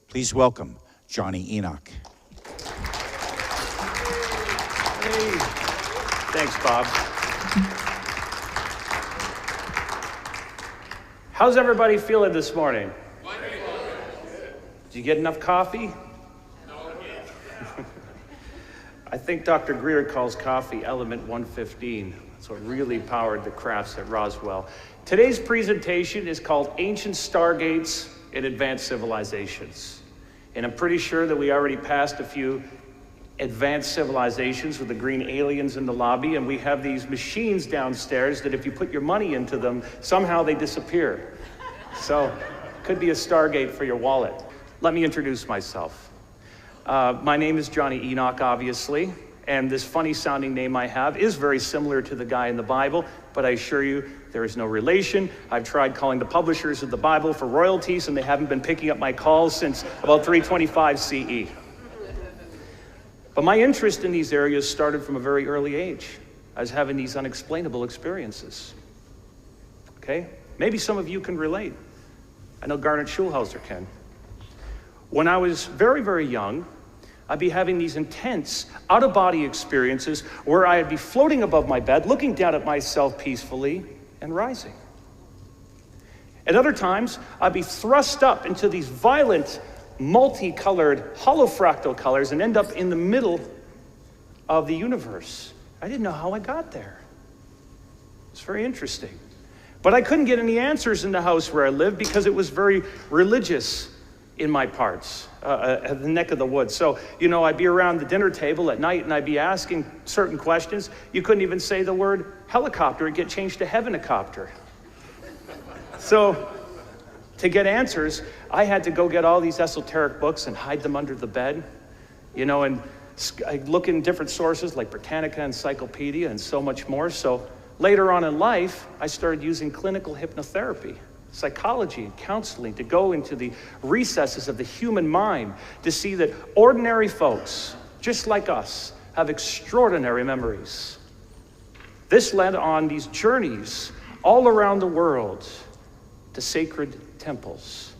Please welcome Johnny Enoch. Hey. Thanks, Bob. How's everybody feeling this morning? Did you get enough coffee? No. I think Dr. Greer calls coffee element 115. That's what really powered the crafts at Roswell. Today's presentation is called Ancient Stargates in Advanced Civilizations. And I'm pretty sure that we already passed a few advanced civilizations with the green aliens in the lobby, and we have these machines downstairs that if you put your money into them, somehow they disappear. So, could be a Stargate for your wallet. Let me introduce myself. My name is Johnny Enoch, obviously, and this funny sounding name I have is very similar to the guy in the Bible, but I assure you there is no relation. I've tried calling the publishers of the Bible for royalties, and they haven't been picking up my calls since about 325 CE. But my interest in these areas started from a very early age. I was having these unexplainable experiences. Okay? Maybe some of you can relate. I know Garnet Schulhauser can. When I was very, very young, I'd be having these intense out-of-body experiences where I'd be floating above my bed, looking down at myself peacefully and rising. At other times, I'd be thrust up into these violent, multicolored, holofractal colors and end up in the middle of the universe. I didn't know how I got there. It's very interesting. But I couldn't get any answers in the house where I lived because it was very religious in my parts, at the neck of the woods. So, I'd be around the dinner table at night and I'd be asking certain questions. You couldn't even say the word helicopter, it'd get changed to heavenicopter. So, to get answers, I had to go get all these esoteric books and hide them under the bed, and I look in different sources like Britannica, Encyclopedia, and so much more. So later on in life, I started using clinical hypnotherapy, psychology, and counseling to go into the recesses of the human mind to see that ordinary folks, just like us, have extraordinary memories. This led on these journeys all around the world to sacred temples,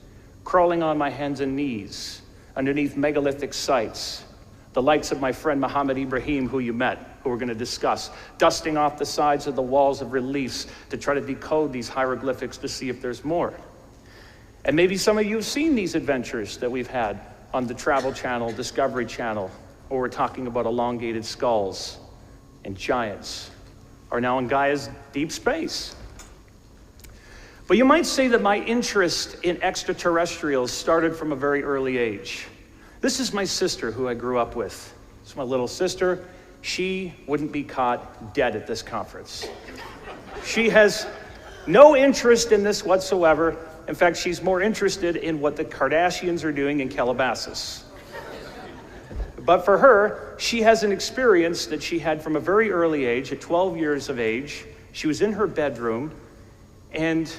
crawling on my hands and knees underneath megalithic sites, the likes of my friend Muhammad Ibrahim, who you met, who we're going to discuss, dusting off the sides of the walls of reliefs to try to decode these hieroglyphics to see if there's more. And maybe some of you have seen these adventures that we've had on the Travel Channel, Discovery Channel, where we're talking about elongated skulls and giants, or now in Gaia's deep space. But you might say that my interest in extraterrestrials started from a very early age. This is my sister who I grew up with. It's my little sister. She wouldn't be caught dead at this conference. She has no interest in this whatsoever. In fact, she's more interested in what the Kardashians are doing in Calabasas. But for her, she has an experience that she had from a very early age, at 12 years of age. She was in her bedroom, and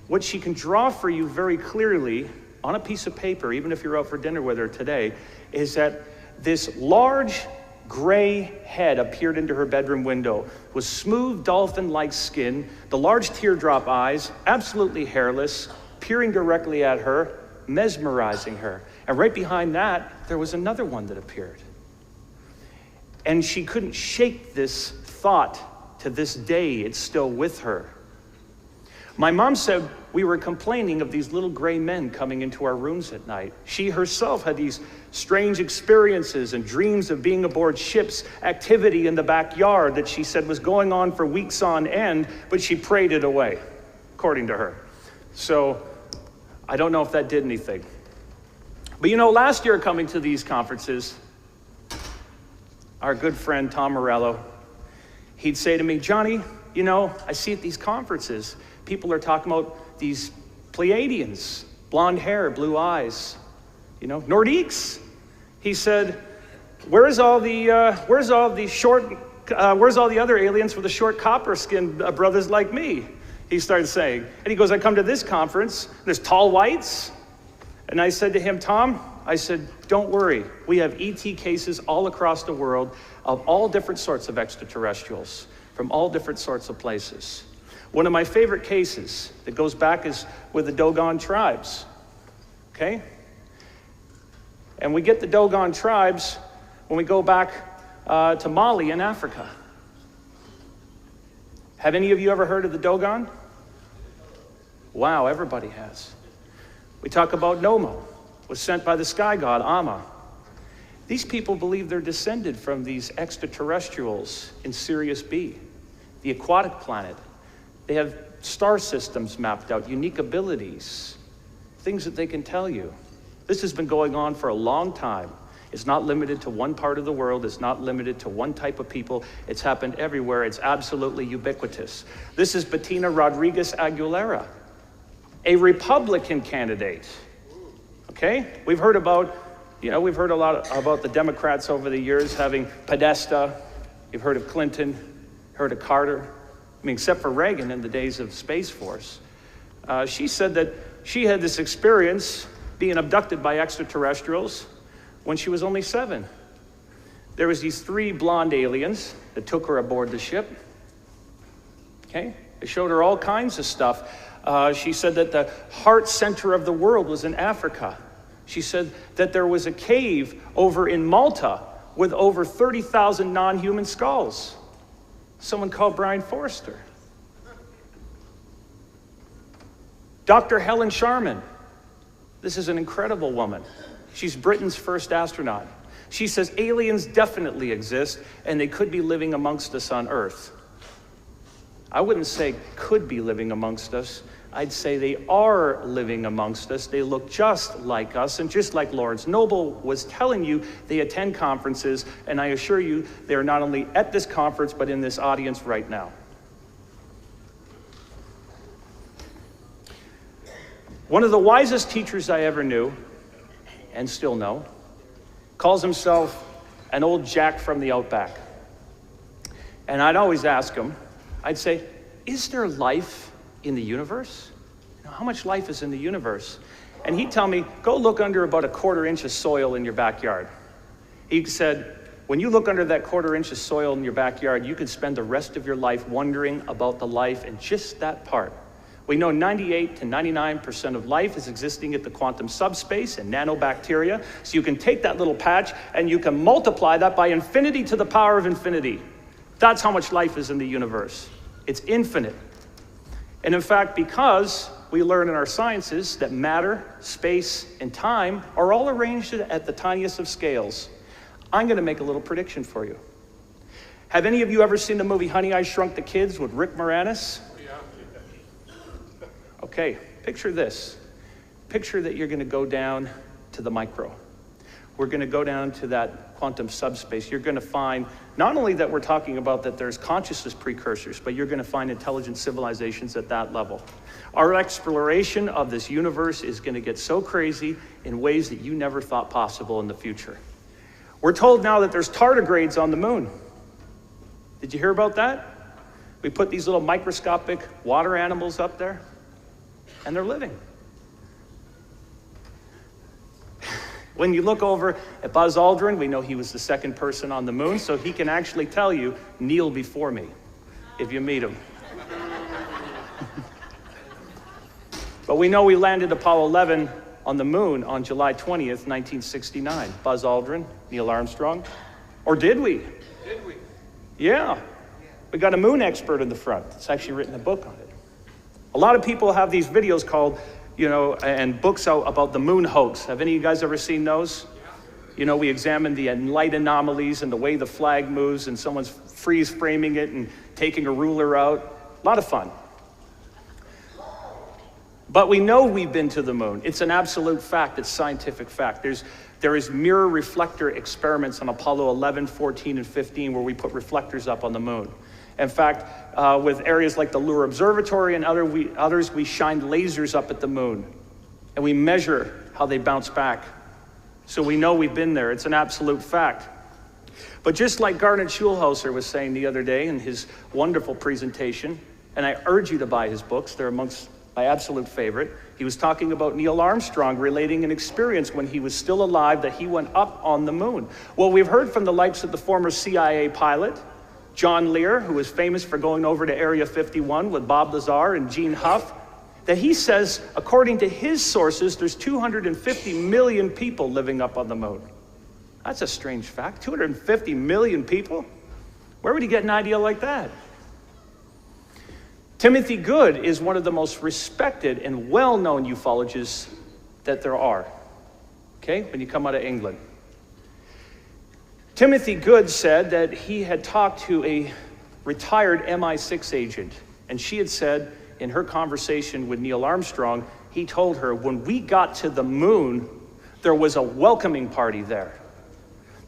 what she can draw for you very clearly on a piece of paper, even if you're out for dinner with her today, is that this large gray head appeared into her bedroom window with smooth dolphin-like skin, the large teardrop eyes, absolutely hairless, peering directly at her, mesmerizing her. And right behind that, there was another one that appeared. And she couldn't shake this thought to this day. It's still with her. My mom said we were complaining of these little gray men coming into our rooms at night. She herself had these strange experiences and dreams of being aboard ships, activity in the backyard that she said was going on for weeks on end, but she prayed it away, according to her. So I don't know if that did anything. But last year coming to these conferences, our good friend Tom Morello, he'd say to me, Johnny, I see at these conferences, people are talking about these Pleiadians, blonde hair, blue eyes, Nordiques. He said, where's all the other aliens with the short copper skin brothers like me? He started saying, and he goes, I come to this conference, there's tall whites. And I said to him, Tom, I said, don't worry. We have ET cases all across the world of all different sorts of extraterrestrials from all different sorts of places. One of my favorite cases that goes back is with the Dogon tribes, okay? And we get the Dogon tribes when we go back to Mali in Africa. Have any of you ever heard of the Dogon? Wow, everybody has. We talk about Nomo, was sent by the sky god, Amma. These people believe they're descended from these extraterrestrials in Sirius B, the aquatic planet. They have star systems mapped out, unique abilities, things that they can tell you. This has been going on for a long time. It's not limited to one part of the world. It's not limited to one type of people. It's happened everywhere. It's absolutely ubiquitous. This is Bettina Rodriguez Aguilera, a Republican candidate. Okay? We've heard about, we've heard a lot about the Democrats over the years having Podesta. You've heard of Clinton, heard of Carter. I mean, except for Reagan in the days of Space Force. She said that she had this experience being abducted by extraterrestrials when she was only 7. There was these 3 blonde aliens that took her aboard the ship. Okay? They showed her all kinds of stuff. She said that the heart center of the world was in Africa. She said that there was a cave over in Malta with over 30,000 non-human skulls. Someone called Brian Forrester. Dr. Helen Sharman. This is an incredible woman. She's Britain's first astronaut. She says aliens definitely exist and they could be living amongst us on Earth. I wouldn't say could be living amongst us. I'd say they are living amongst us. They look just like us, and just like Lawrence Noble was telling you, they attend conferences, and I assure you they are not only at this conference but in this audience right now. One of the wisest teachers I ever knew, and still know, calls himself an old Jack from the Outback. And I'd always ask him, I'd say, is there life in the universe? How much life is in the universe? And he'd tell me, go look under about a 1/4 inch of soil in your backyard. He said, when you look under that 1/4 inch of soil in your backyard, you could spend the rest of your life wondering about the life in just that part. We know 98 to 99% of life is existing at the quantum subspace and nanobacteria. So you can take that little patch and you can multiply that by infinity to the power of infinity. That's how much life is in the universe. It's infinite. And in fact, because we learn in our sciences that matter, space, and time are all arranged at the tiniest of scales, I'm going to make a little prediction for you. Have any of you ever seen the movie Honey, I Shrunk the Kids with Rick Moranis? Okay, picture this. Picture that you're going to go down to the micro. We're going to go down to that quantum subspace. You're going to find not only that we're talking about that there's consciousness precursors, but you're going to find intelligent civilizations at that level. Our exploration of this universe is going to get so crazy in ways that you never thought possible in the future. We're told now that there's tardigrades on the moon. Did you hear about that? We put these little microscopic water animals up there, and they're living. When you look over at Buzz Aldrin, we know he was the 2nd person on the moon, so he can actually tell you, kneel before me, if you meet him. But we know we landed Apollo 11 on the moon on July 20th, 1969. Buzz Aldrin, Neil Armstrong. Or did we? Did we? Yeah. We got a moon expert in the front. It's actually written a book on it. A lot of people have these videos called, and books out about the moon hoax. Have any of you guys ever seen those? We examine the light anomalies and the way the flag moves, and someone's freeze framing it and taking a ruler out. A lot of fun. But we know we've been to the moon. It's an absolute fact. It's scientific fact. There is mirror reflector experiments on Apollo 11, 14, and 15 where we put reflectors up on the moon. In fact, with areas like the Lunar Observatory and others, we shined lasers up at the moon, and we measure how they bounce back. So we know we've been there. It's an absolute fact. But just like Garnet Schulhauser was saying the other day in his wonderful presentation, and I urge you to buy his books, they're amongst my absolute favorite. He was talking about Neil Armstrong relating an experience when he was still alive that he went up on the moon. Well, we've heard from the likes of the former CIA pilot, John Lear, who was famous for going over to Area 51 with Bob Lazar and Gene Huff, that he says, according to his sources, there's 250 million people living up on the moon. That's a strange fact. 250 million people? Where would he get an idea like that? Timothy Good is one of the most respected and well-known ufologists that there are, okay, when you come out of England. Timothy Good said that he had talked to a retired MI6 agent, and she had said in her conversation with Neil Armstrong, he told her, when we got to the moon, there was a welcoming party there.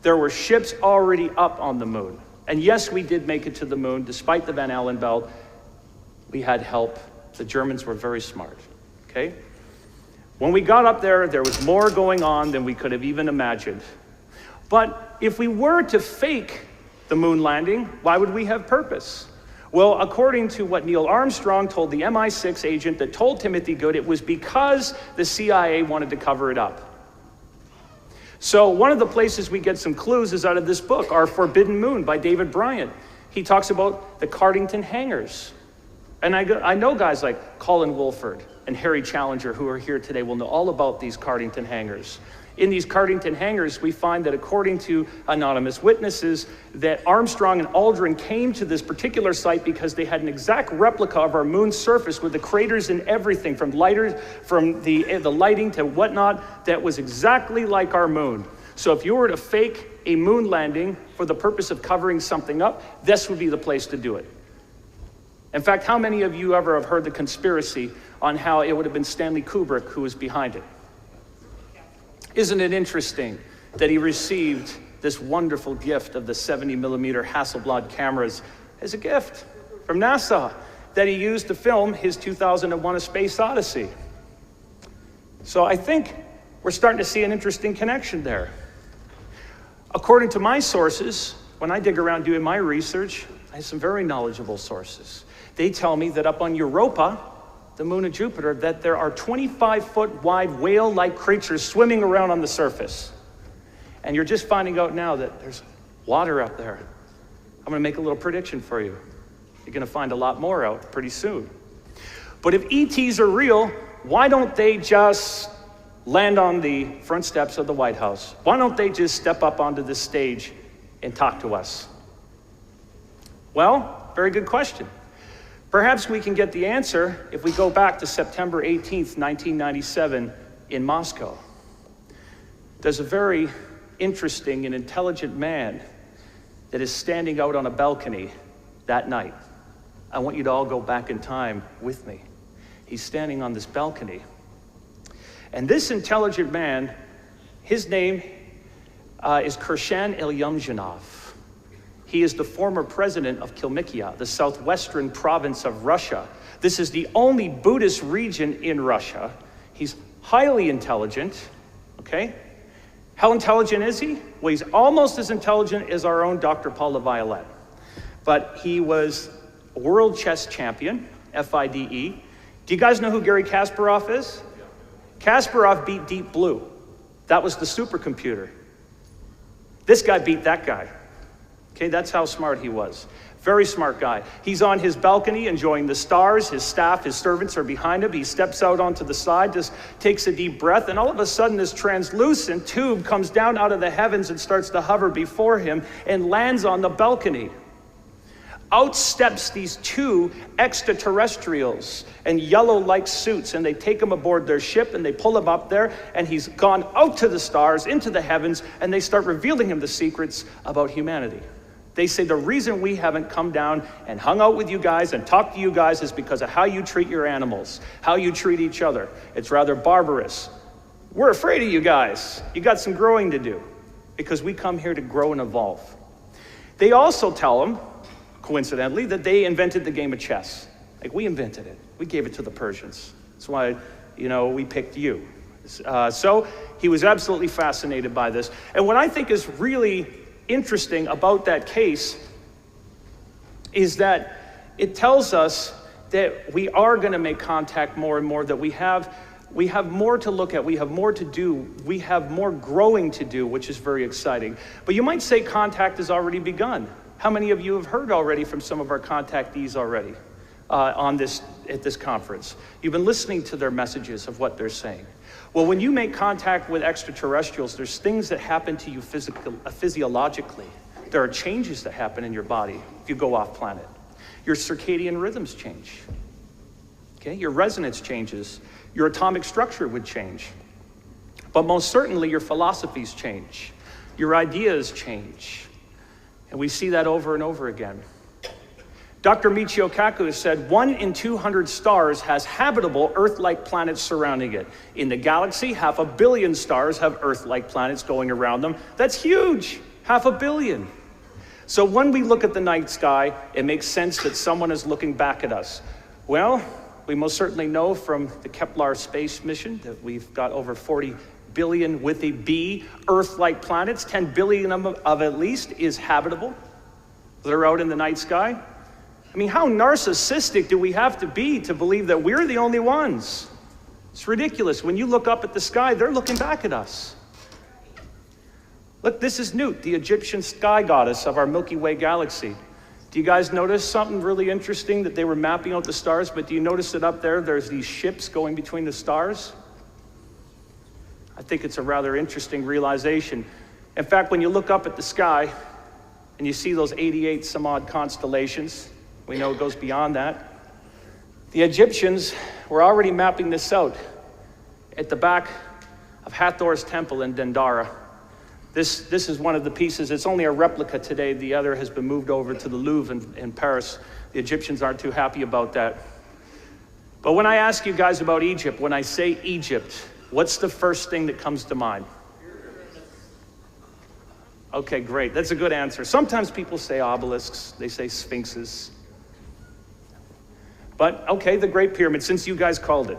There were ships already up on the moon. And yes, we did make it to the moon, despite the Van Allen belt. We had help. The Germans were very smart, okay? When we got up there, there was more going on than we could have even imagined. But if we were to fake the moon landing, why would we have purpose? Well, according to what Neil Armstrong told the MI6 agent that told Timothy Good, it was because the CIA wanted to cover it up. So one of the places we get some clues is out of this book, Our Forbidden Moon by David Bryant. He talks about the Cardington Hangars. And I know guys like Colin Wolford and Harry Challenger who are here today will know all about these Cardington Hangars. In these Cardington Hangars, we find that according to anonymous witnesses, that Armstrong and Aldrin came to this particular site because they had an exact replica of our moon's surface with the craters and everything, from the lighting to whatnot, that was exactly like our moon. So if you were to fake a moon landing for the purpose of covering something up, this would be the place to do it. In fact, how many of you ever have heard the conspiracy on how it would have been Stanley Kubrick who was behind it? Isn't it interesting that he received this wonderful gift of the 70mm Hasselblad cameras as a gift from NASA that he used to film his 2001: A Space Odyssey? So I think we're starting to see an interesting connection there. According to my sources, when I dig around doing my research, I have some very knowledgeable sources. They tell me that up on Europa, the moon of Jupiter, that there are 25-foot wide whale-like creatures swimming around on the surface. And you're just finding out now that there's water up there. I'm gonna make a little prediction for you. You're gonna find a lot more out pretty soon. But if ETs are real, why don't they just land on the front steps of the White House? Why don't they just step up onto this stage and talk to us? Well, very good question. Perhaps we can get the answer if we go back to September 18th, 1997 in Moscow. There's a very interesting and intelligent man that is standing out on a balcony that night. I want you to all go back in time with me. He's standing on this balcony. And this intelligent man, his name is Kirshan Elyumzhinov. He is the former president of Kalmykia, the southwestern province of Russia. This is the only Buddhist region in Russia. He's highly intelligent, okay? How intelligent is he? Well, he's almost as intelligent as our own Dr. Paul Laviolette. But he was a world chess champion, FIDE. Do you guys know who Garry Kasparov is? Kasparov beat Deep Blue. That was the supercomputer. This guy beat that guy. Okay, that's how smart he was. Very smart guy. He's on his balcony enjoying the stars. His staff, his servants are behind him. He steps out onto the side, just takes a deep breath, and all of a sudden this translucent tube comes down out of the heavens and starts to hover before him and lands on the balcony. Out steps these two extraterrestrials in yellow-like suits, and they take him aboard their ship and they pull him up there, and he's gone out to the stars, into the heavens, and they start revealing him the secrets about humanity. They say the reason we haven't come down and hung out with you guys and talked to you guys is because of how you treat your animals, how you treat each other. It's rather barbarous. We're afraid of you guys. You got some growing to do because we come here to grow and evolve. They also tell them, coincidentally, that they invented the game of chess. Like, we invented it. We gave it to the Persians. That's why, we picked you. So he was absolutely fascinated by this. And what I think is really interesting about that case is that it tells us that we are going to make contact more and more, that we have more to look at, we have more to do, we have more growing to do, which is very exciting. But you might say contact has already begun. How many of you have heard already from some of our contactees already? at this conference. You've been listening to their messages of what they're saying. Well, when you make contact with extraterrestrials, there's things that happen to you physiologically. There are changes that happen in your body if you go off planet. Your circadian rhythms change. Okay, your resonance changes. Your atomic structure would change. But most certainly your philosophies change. Your ideas change. And we see that over and over again. Dr. Michio Kaku has said 1 in 200 stars has habitable Earth-like planets surrounding it. In the galaxy, 500 million stars have Earth-like planets going around them. That's huge, 500 million. So when we look at the night sky, it makes sense that someone is looking back at us. Well, we most certainly know from the Kepler space mission that we've got over 40 billion with a B Earth-like planets. 10 billion of at least is habitable. They're out in the night sky. I mean, how narcissistic do we have to be to believe that we're the only ones? It's ridiculous. When you look up at the sky, they're looking back at us. Look, this is Nut, the Egyptian sky goddess of our Milky Way galaxy. Do you guys notice something really interesting that they were mapping out the stars, but do you notice that up there, there's these ships going between the stars? I think it's a rather interesting realization. In fact, when you look up at the sky and you see those 88 some odd constellations, we know it goes beyond that. The Egyptians were already mapping this out at the back of Hathor's temple in Dendera. This is one of the pieces. It's only a replica today. The other has been moved over to the Louvre in Paris. The Egyptians aren't too happy about that. But when I ask you guys about Egypt, when I say Egypt, what's the first thing that comes to mind? Okay, great. That's a good answer. Sometimes people say obelisks. They say sphinxes. But, okay, the Great Pyramid, since you guys called it.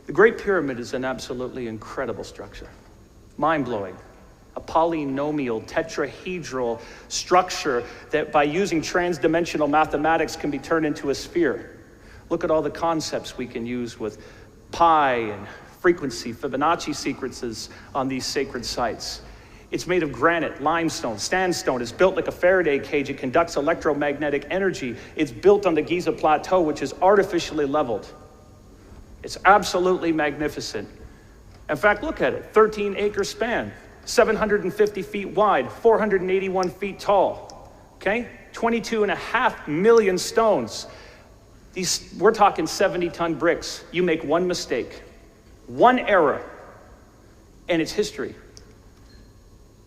The Great Pyramid is an absolutely incredible structure. Mind-blowing. A polynomial, tetrahedral structure that by using trans-dimensional mathematics can be turned into a sphere. Look at all the concepts we can use with pi and frequency, Fibonacci sequences on these sacred sites. It's made of granite, limestone, sandstone. It's built like a Faraday cage. It conducts electromagnetic energy. It's built on the Giza Plateau, which is artificially leveled. It's absolutely magnificent. In fact, look at it, 13-acre span, 750 feet wide, 481 feet tall, okay? 22.5 million stones. We're talking 70-ton bricks. You make one mistake, one error, and it's history.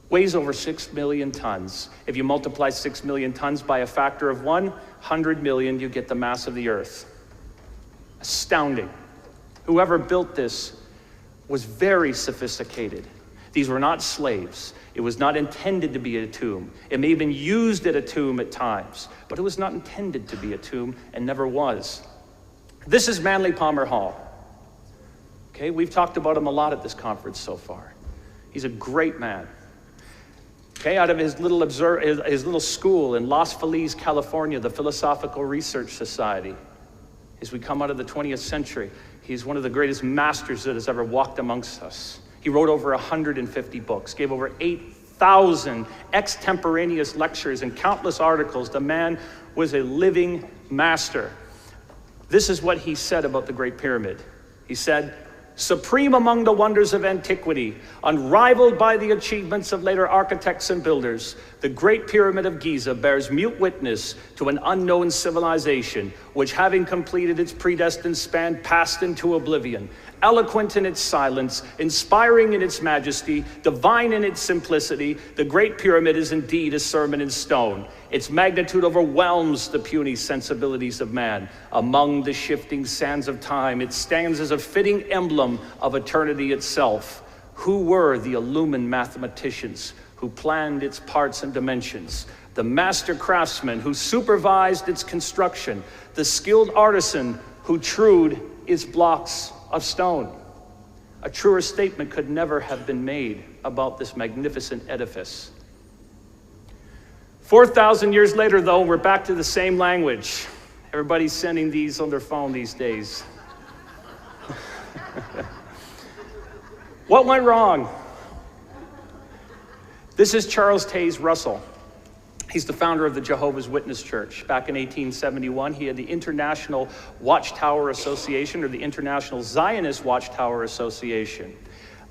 Weighs over 6 million tons. If you multiply 6 million tons by a factor of 100 million, you get the mass of the Earth. Astounding. Whoever built this was very sophisticated. These were not slaves. It was not intended to be a tomb. It may have been used at a tomb at times, but it was not intended to be a tomb and never was. This is Manly Palmer Hall. Okay, we've talked about him a lot at this conference so far. He's a great man. Okay, out of his little school in Los Feliz, California, the Philosophical Research Society. As we come out of the 20th century, he's one of the greatest masters that has ever walked amongst us. He wrote over 150 books, gave over 8,000 extemporaneous lectures and countless articles. The man was a living master. This is what he said about the Great Pyramid. He said, "Supreme among the wonders of antiquity, unrivaled by the achievements of later architects and builders, the Great Pyramid of Giza bears mute witness to an unknown civilization, which having completed its predestined span, passed into oblivion. Eloquent in its silence, inspiring in its majesty, divine in its simplicity, the Great Pyramid is indeed a sermon in stone. Its magnitude overwhelms the puny sensibilities of man. Among the shifting sands of time, it stands as a fitting emblem of eternity itself. Who were the illumined mathematicians who planned its parts and dimensions? The master craftsman who supervised its construction, the skilled artisan who trued its blocks of stone." A truer statement could never have been made about this magnificent edifice. 4,000 years later, though, we're back to the same language. Everybody's sending these on their phone these days. What went wrong? This is Charles Taze Russell. He's the founder of the Jehovah's Witness Church. Back in 1871, he had the International Watchtower Association, or the International Zionist Watchtower Association.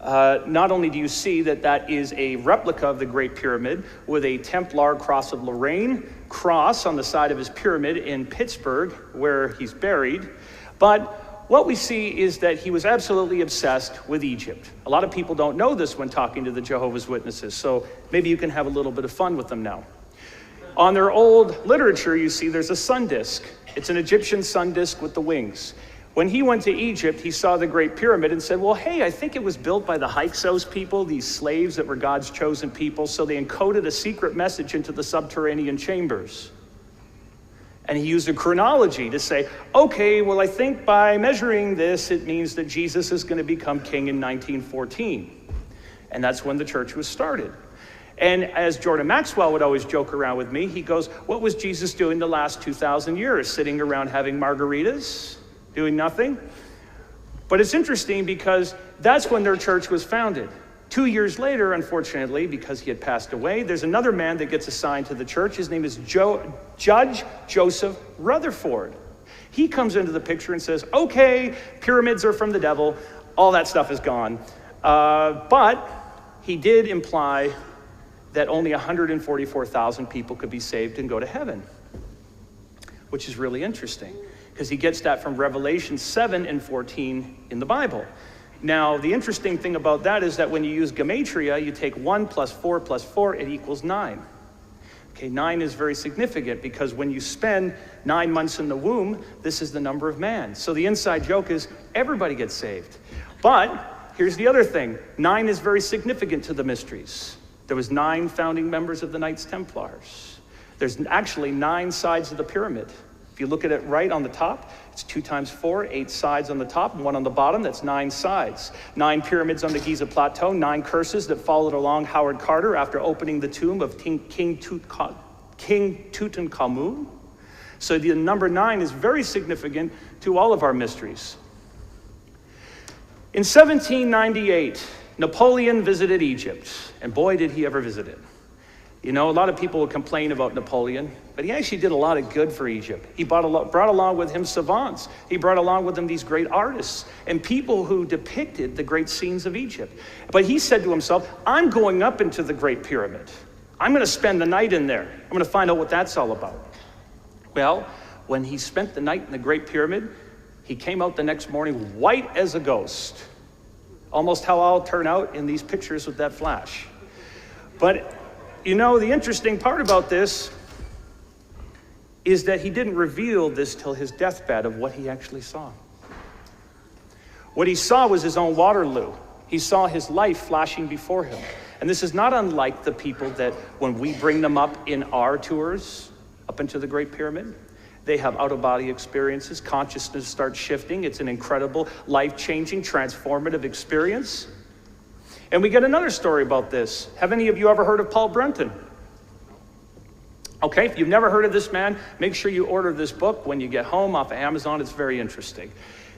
Not only do you see that that is a replica of the Great Pyramid with a Templar Cross of Lorraine cross on the side of his pyramid in Pittsburgh, where he's buried, but what we see is that he was absolutely obsessed with Egypt. A lot of people don't know this when talking to the Jehovah's Witnesses, so maybe you can have a little bit of fun with them now. On their old literature, you see there's a sun disk. It's an Egyptian sun disk with the wings. When he went to Egypt, he saw the Great Pyramid and said, well, hey, I think it was built by the Hyksos people, these slaves that were God's chosen people, so they encoded a secret message into the subterranean chambers. And he used a chronology to say, okay, well, I think by measuring this, it means that Jesus is going to become king in 1914. And that's when the church was started. And as Jordan Maxwell would always joke around with me, he goes, what was Jesus doing the last 2,000 years? Sitting around having margaritas, doing nothing? But it's interesting because that's when their church was founded. 2 years later, unfortunately, because he had passed away, there's another man that gets assigned to the church. His name is Judge Joseph Rutherford. He comes into the picture and says, okay, pyramids are from the devil. All that stuff is gone. But he did imply that only 144,000 people could be saved and go to heaven, which is really interesting because he gets that from Revelation 7 and 14 in the Bible. Now, the interesting thing about that is that when you use gematria, you take 1 plus 4 plus 4, it equals 9. Okay, 9 is very significant because when you spend 9 months in the womb, this is the number of man. So the inside joke is everybody gets saved. But here's the other thing. 9 is very significant to the mysteries. There was 9 founding members of the Knights Templars. There's actually 9 sides of the pyramid. If you look at it right on the top, it's 2 times 4, 8 sides on the top and 1 on the bottom. That's 9 sides. 9 pyramids on the Giza Plateau, 9 curses that followed along Howard Carter after opening the tomb of King Tutankhamun. So the number 9 is very significant to all of our mysteries. In 1798, Napoleon visited Egypt, and boy, did he ever visit it. You know, a lot of people would complain about Napoleon, but he actually did a lot of good for Egypt. He brought along with him savants. He brought along with him these great artists and people who depicted the great scenes of Egypt. But he said to himself, I'm going up into the Great Pyramid. I'm going to spend the night in there. I'm going to find out what that's all about. Well, when he spent the night in the Great Pyramid, he came out the next morning white as a ghost. Almost how I'll turn out in these pictures with that flash. But you know, the interesting part about this is that he didn't reveal this till his deathbed of what he actually saw. What he saw was his own Waterloo. He saw his life flashing before him. And this is not unlike the people that when we bring them up in our tours up into the Great Pyramid, they have out-of-body experiences. Consciousness starts shifting. It's an incredible, life-changing, transformative experience. And we get another story about this. Have any of you ever heard of Paul Brunton? Okay, if you've never heard of this man, make sure you order this book when you get home off of Amazon. It's very interesting.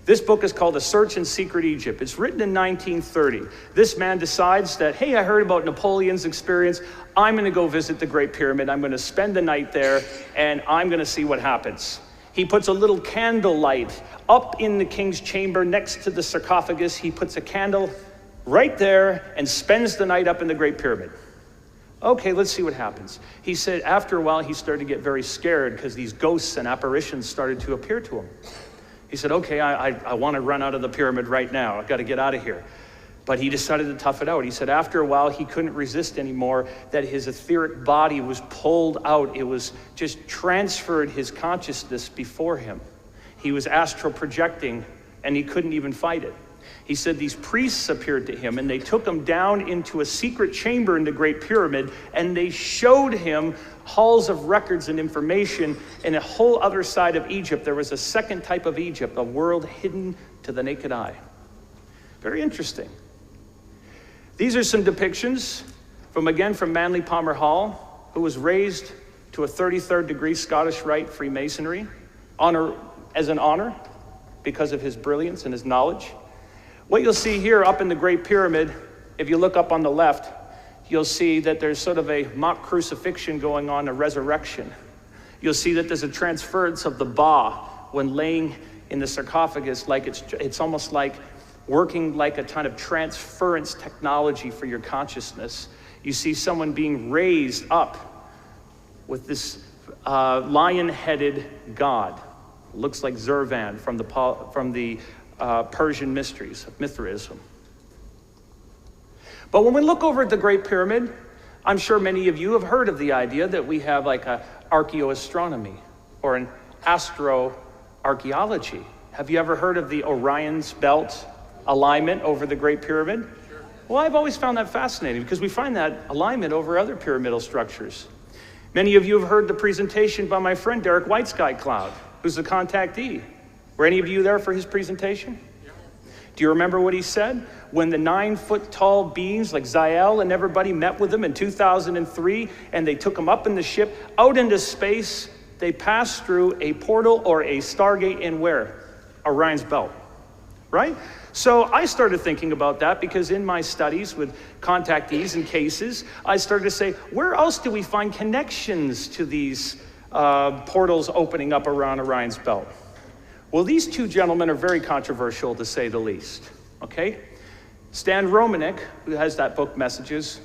This book is called A Search in Secret Egypt. It's written in 1930. This man decides that, hey, I heard about Napoleon's experience. I'm going to go visit the Great Pyramid. I'm going to spend the night there, and I'm going to see what happens. He puts a little candle light up in the king's chamber next to the sarcophagus. He puts a candle right there and spends the night up in the Great Pyramid. Okay, let's see what happens. He said after a while, he started to get very scared because these ghosts and apparitions started to appear to him. He said, okay, I want to run out of the pyramid right now. I've got to get out of here. But he decided to tough it out. He said after a while, he couldn't resist anymore, that his etheric body was pulled out. It was just transferred his consciousness before him. He was astral projecting, and he couldn't even fight it. He said these priests appeared to him and they took him down into a secret chamber in the Great Pyramid and they showed him halls of records and information in a whole other side of Egypt. There was a second type of Egypt, a world hidden to the naked eye. Very interesting. These are some depictions from Manly Palmer Hall, who was raised to a 33rd degree Scottish Rite Freemasonry as an honor because of his brilliance and his knowledge. What you'll see here up in the Great Pyramid, if you look up on the left, you'll see that there's sort of a mock crucifixion going on, a resurrection. You'll see that there's a transference of the ba when laying in the sarcophagus, like it's almost like working like a kind of transference technology for your consciousness. You see someone being raised up with this lion-headed god. Looks like Zurvan from the Persian mysteries of Mithraism. But when we look over at the Great Pyramid, I'm sure many of you have heard of the idea that we have like a archaeoastronomy or an astroarchaeology. Have you ever heard of the Orion's Belt alignment over the Great Pyramid? Sure. Well, I've always found that fascinating because we find that alignment over other pyramidal structures. Many of you have heard the presentation by my friend Derek White Sky Cloud, who's the contactee. Were any of you there for his presentation? Yeah. Do you remember what he said? When the 9-foot-tall beings like Zael and everybody met with him in 2003 and they took him up in the ship out into space, they passed through a portal or a stargate in where? Orion's Belt, right? So I started thinking about that because in my studies with contactees and cases, I started to say, where else do we find connections to these portals opening up around Orion's Belt? Well, these two gentlemen are very controversial to say the least, okay? Stan Romanek, who has that book, Messages,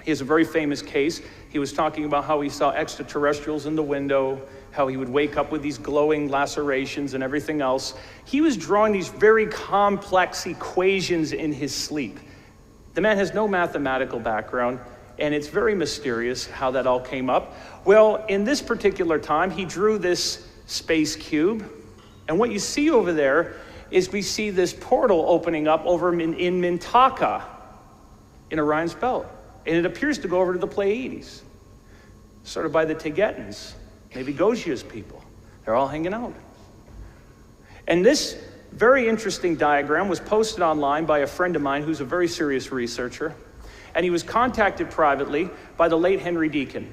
he has a very famous case. He was talking about how he saw extraterrestrials in the window, how he would wake up with these glowing lacerations and everything else. He was drawing these very complex equations in his sleep. The man has no mathematical background, and it's very mysterious how that all came up. Well, in this particular time, he drew this space cube, and what you see over there is we see this portal opening up over in Mintaka, in Orion's Belt, and it appears to go over to the Pleiades, sort of by the Tegetans. Maybe Gaugia's people. They're all hanging out. And this very interesting diagram was posted online by a friend of mine who's a very serious researcher. And he was contacted privately by the late Henry Deacon,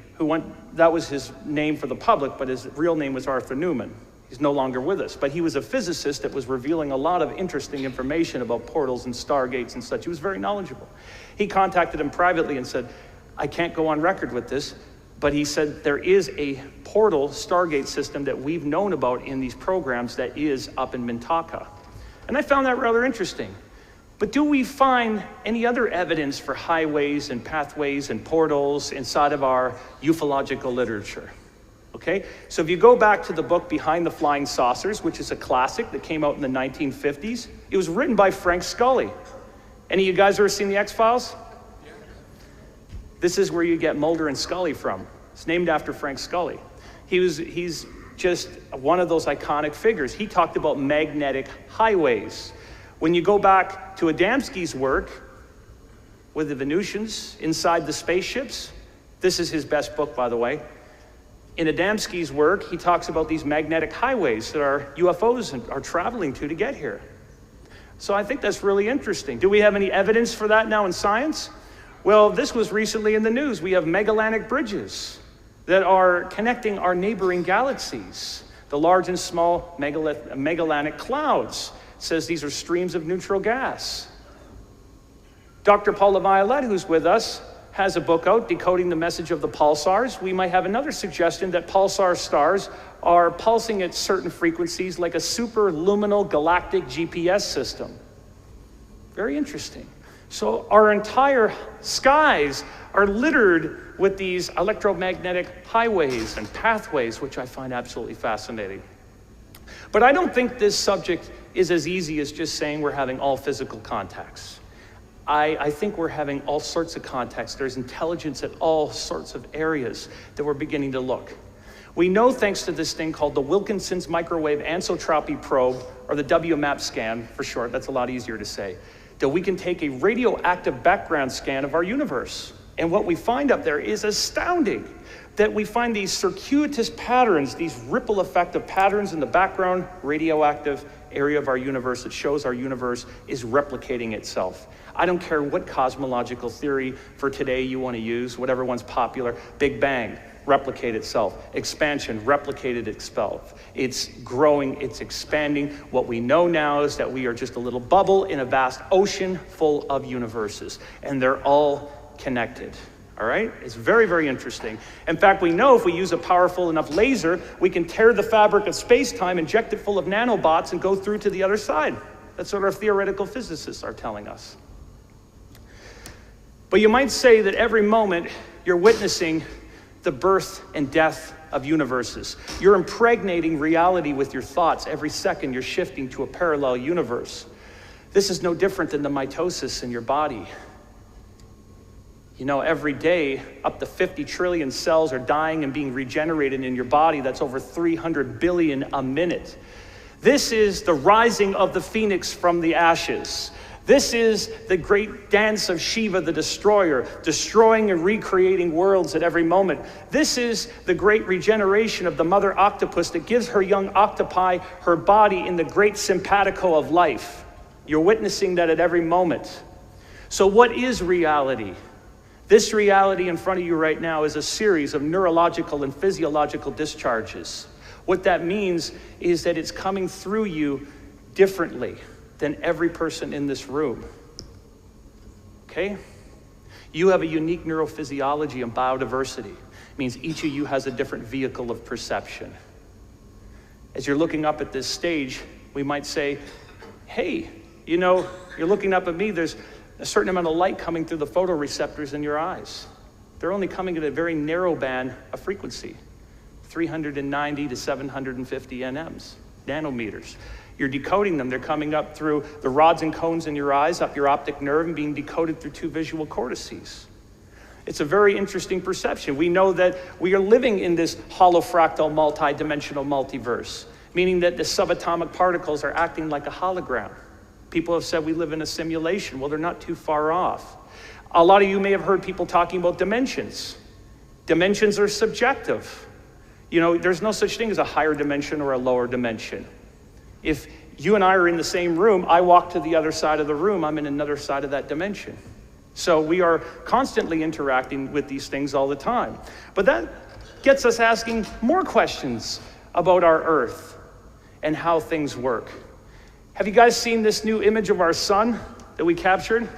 that was his name for the public, but his real name was Arthur Newman. He's no longer with us. But he was a physicist that was revealing a lot of interesting information about portals and stargates and such. He was very knowledgeable. He contacted him privately and said, I can't go on record with this, but he said there is a portal Stargate system that we've known about in these programs that is up in Mintaka. And I found that rather interesting. But do we find any other evidence for highways and pathways and portals inside of our ufological literature? Okay, so if you go back to the book Behind the Flying Saucers, which is a classic that came out in the 1950s, it was written by Frank Scully. Any of you guys ever seen the X-Files? This is where you get Mulder and Scully from. It's named after Frank Scully. He's just one of those iconic figures. He talked about magnetic highways. When you go back to Adamski's work with the Venusians inside the spaceships, this is his best book, by the way. In Adamski's work, he talks about these magnetic highways that our UFOs are traveling to get here. So I think that's really interesting. Do we have any evidence for that now in science? Well, this was recently in the news. We have Magellanic bridges that are connecting our neighboring galaxies. The large and small Magellanic clouds. It says these are streams of neutral gas. Dr. Paul LaViolette, who's with us, has a book out, Decoding the Message of the Pulsars. We might have another suggestion that pulsar stars are pulsing at certain frequencies like a superluminal galactic GPS system. Very interesting. So our entire skies are littered with these electromagnetic highways and pathways, which I find absolutely fascinating. But I don't think this subject is as easy as just saying we're having all physical contacts. I think we're having all sorts of contacts. There's intelligence at all sorts of areas that we're beginning to look. We know, thanks to this thing called the Wilkinson's Microwave Anisotropy Probe, or the WMAP scan for short, that's a lot easier to say, that we can take a radioactive background scan of our universe. And what we find up there is astounding, that we find these circuitous patterns, these ripple effect of patterns in the background radioactive area of our universe that shows our universe is replicating itself. I don't care what cosmological theory for today you want to use, whatever one's popular. Big Bang, replicate itself. Expansion, replicated itself. It's growing, it's expanding. What we know now is that we are just a little bubble in a vast ocean full of universes, and they're all connected. All right? It's very, very interesting. In fact, we know if we use a powerful enough laser, we can tear the fabric of space-time, inject it full of nanobots, and go through to the other side. That's what our theoretical physicists are telling us. But you might say that every moment you're witnessing the birth and death of universes. You're impregnating reality with your thoughts. Every second you're shifting to a parallel universe. This is no different than the mitosis in your body. You know, every day, up to 50 trillion cells are dying and being regenerated in your body. That's over 300 billion a minute. This is the rising of the phoenix from the ashes. This is the great dance of Shiva the destroyer, destroying and recreating worlds at every moment. This is the great regeneration of the mother octopus that gives her young octopi her body in the great simpatico of life. You're witnessing that at every moment. So what is reality? This reality in front of you right now is a series of neurological and physiological discharges. What that means is that it's coming through you differently than every person in this room. Okay? You have a unique neurophysiology and biodiversity. It means each of you has a different vehicle of perception. As you're looking up at this stage, we might say, hey, you know, you're looking up at me, there's a certain amount of light coming through the photoreceptors in your eyes. They're only coming at a very narrow band of frequency, 390 to 750 nanometers. You're decoding them. They're coming up through the rods and cones in your eyes, up your optic nerve, and being decoded through 2 visual cortices. It's a very interesting perception. We know that we are living in this holofractal multi-dimensional multiverse, meaning that the subatomic particles are acting like a hologram. People have said we live in a simulation. Well, they're not too far off. A lot of you may have heard people talking about dimensions. Dimensions are subjective. You know, there's no such thing as a higher dimension or a lower dimension. If you and I are in the same room, I walk to the other side of the room, I'm in another side of that dimension. So we are constantly interacting with these things all the time. But that gets us asking more questions about our Earth and how things work. Have you guys seen this new image of our sun that we captured?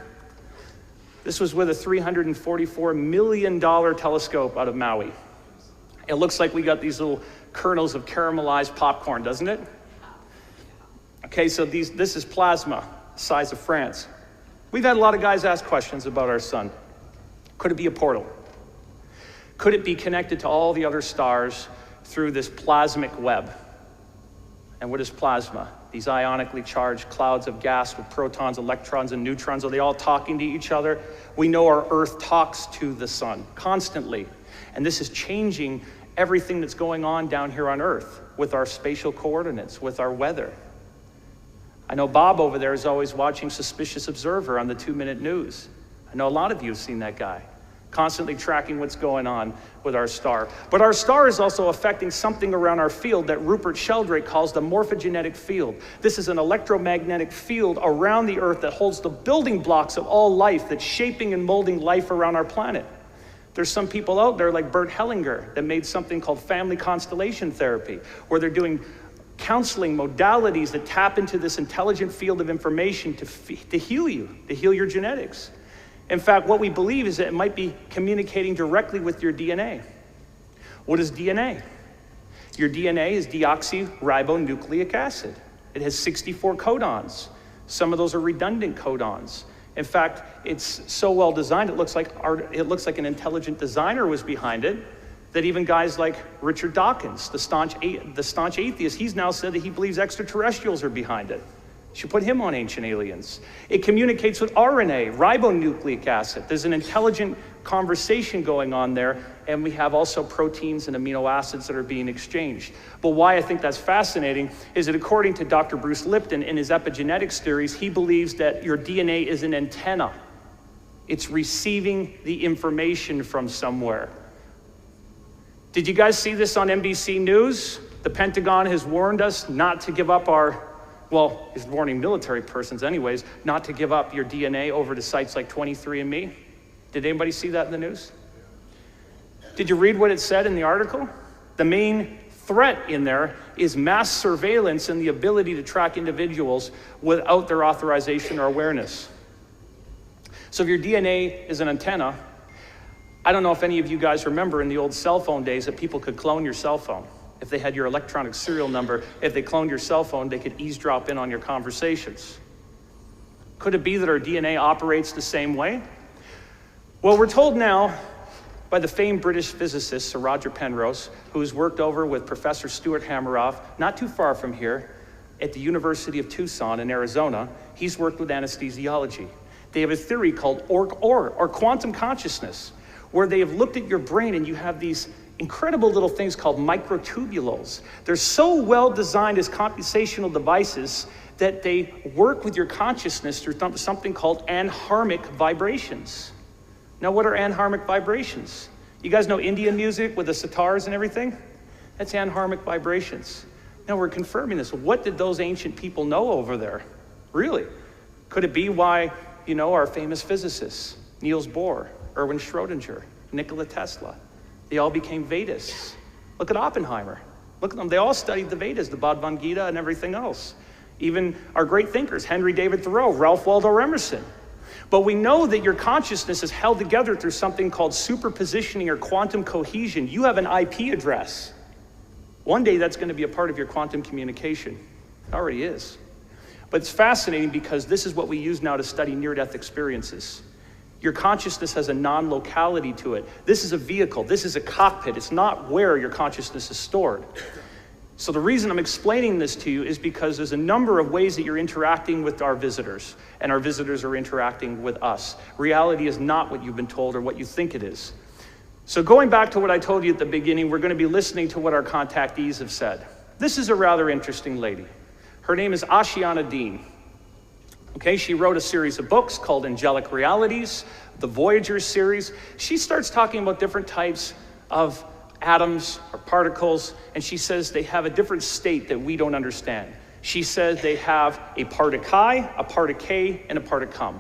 This was with a $344 million telescope out of Maui. It looks like we got these little kernels of caramelized popcorn, doesn't it? Okay, so this is plasma, size of France. We've had a lot of guys ask questions about our sun. Could it be a portal? Could it be connected to all the other stars through this plasmic web? And what is plasma? These ionically charged clouds of gas with protons, electrons, and neutrons. Are they all talking to each other? We know our Earth talks to the sun constantly. And this is changing everything that's going on down here on Earth with our spatial coordinates, with our weather. I know Bob over there is always watching Suspicious Observer on the 2-minute news. I know a lot of you have seen that guy, constantly tracking what's going on with our star. But our star is also affecting something around our field that Rupert Sheldrake calls the morphogenetic field. This is an electromagnetic field around the Earth that holds the building blocks of all life, that's shaping and molding life around our planet. There's some people out there like Bert Hellinger that made something called family constellation therapy, where they're doing counseling modalities that tap into this intelligent field of information to heal you, to heal your genetics. In fact, what we believe is that it might be communicating directly with your DNA. What is DNA? Your DNA is deoxyribonucleic acid. It has 64 codons. Some of those are redundant codons. In fact, it's so well designed, it looks like an intelligent designer was behind it, that even guys like Richard Dawkins, the staunch atheist, he's now said that he believes extraterrestrials are behind it. You should put him on Ancient Aliens. It communicates with RNA, ribonucleic acid. There's an intelligent conversation going on there, and we have also proteins and amino acids that are being exchanged. But why I think that's fascinating is that according to Dr. Bruce Lipton in his epigenetics theories, he believes that your DNA is an antenna. It's receiving the information from somewhere. Did you guys see this on NBC News? The Pentagon has warned us not to give up well, it's warning military persons anyways, not to give up your DNA over to sites like 23andMe. Did anybody see that in the news? Did you read what it said in the article? The main threat in there is mass surveillance and the ability to track individuals without their authorization or awareness. So if your DNA is an antenna, I don't know if any of you guys remember in the old cell phone days that people could clone your cell phone. If they had your electronic serial number, if they cloned your cell phone, they could eavesdrop in on your conversations. Could it be that our DNA operates the same way? Well, we're told now by the famed British physicist, Sir Roger Penrose, who's worked over with Professor Stuart Hameroff, not too far from here, at the University of Tucson in Arizona. He's worked with anesthesiology. They have a theory called OR, or quantum consciousness, where they have looked at your brain and you have these incredible little things called microtubules. They're so well designed as computational devices that they work with your consciousness through something called anharmic vibrations. Now, what are anharmic vibrations? You guys know Indian music with the sitars and everything? That's anharmic vibrations. Now we're confirming this. What did those ancient people know over there? Really? Could it be why, our famous physicists, Niels Bohr, Erwin Schrödinger, Nikola Tesla, they all became Vedists. Look at Oppenheimer. Look at them. They all studied the Vedas, the Bhagavad Gita and everything else. Even our great thinkers, Henry David Thoreau, Ralph Waldo Emerson. But we know that your consciousness is held together through something called superpositioning or quantum cohesion. You have an IP address. One day that's going to be a part of your quantum communication. It already is. But it's fascinating because this is what we use now to study near-death experiences. Your consciousness has a non-locality to it. This is a vehicle. This is a cockpit. It's not where your consciousness is stored. So the reason I'm explaining this to you is because there's a number of ways that you're interacting with our visitors, and our visitors are interacting with us. Reality is not what you've been told or what you think it is. So going back to what I told you at the beginning, we're going to be listening to what our contactees have said. This is a rather interesting lady. Her name is Ashiana Dean. Okay, she wrote a series of books called Angelic Realities, the Voyager series. She starts talking about different types of atoms or particles, and she says they have a different state that we don't understand. She says they have a particle, a particle, and a particum.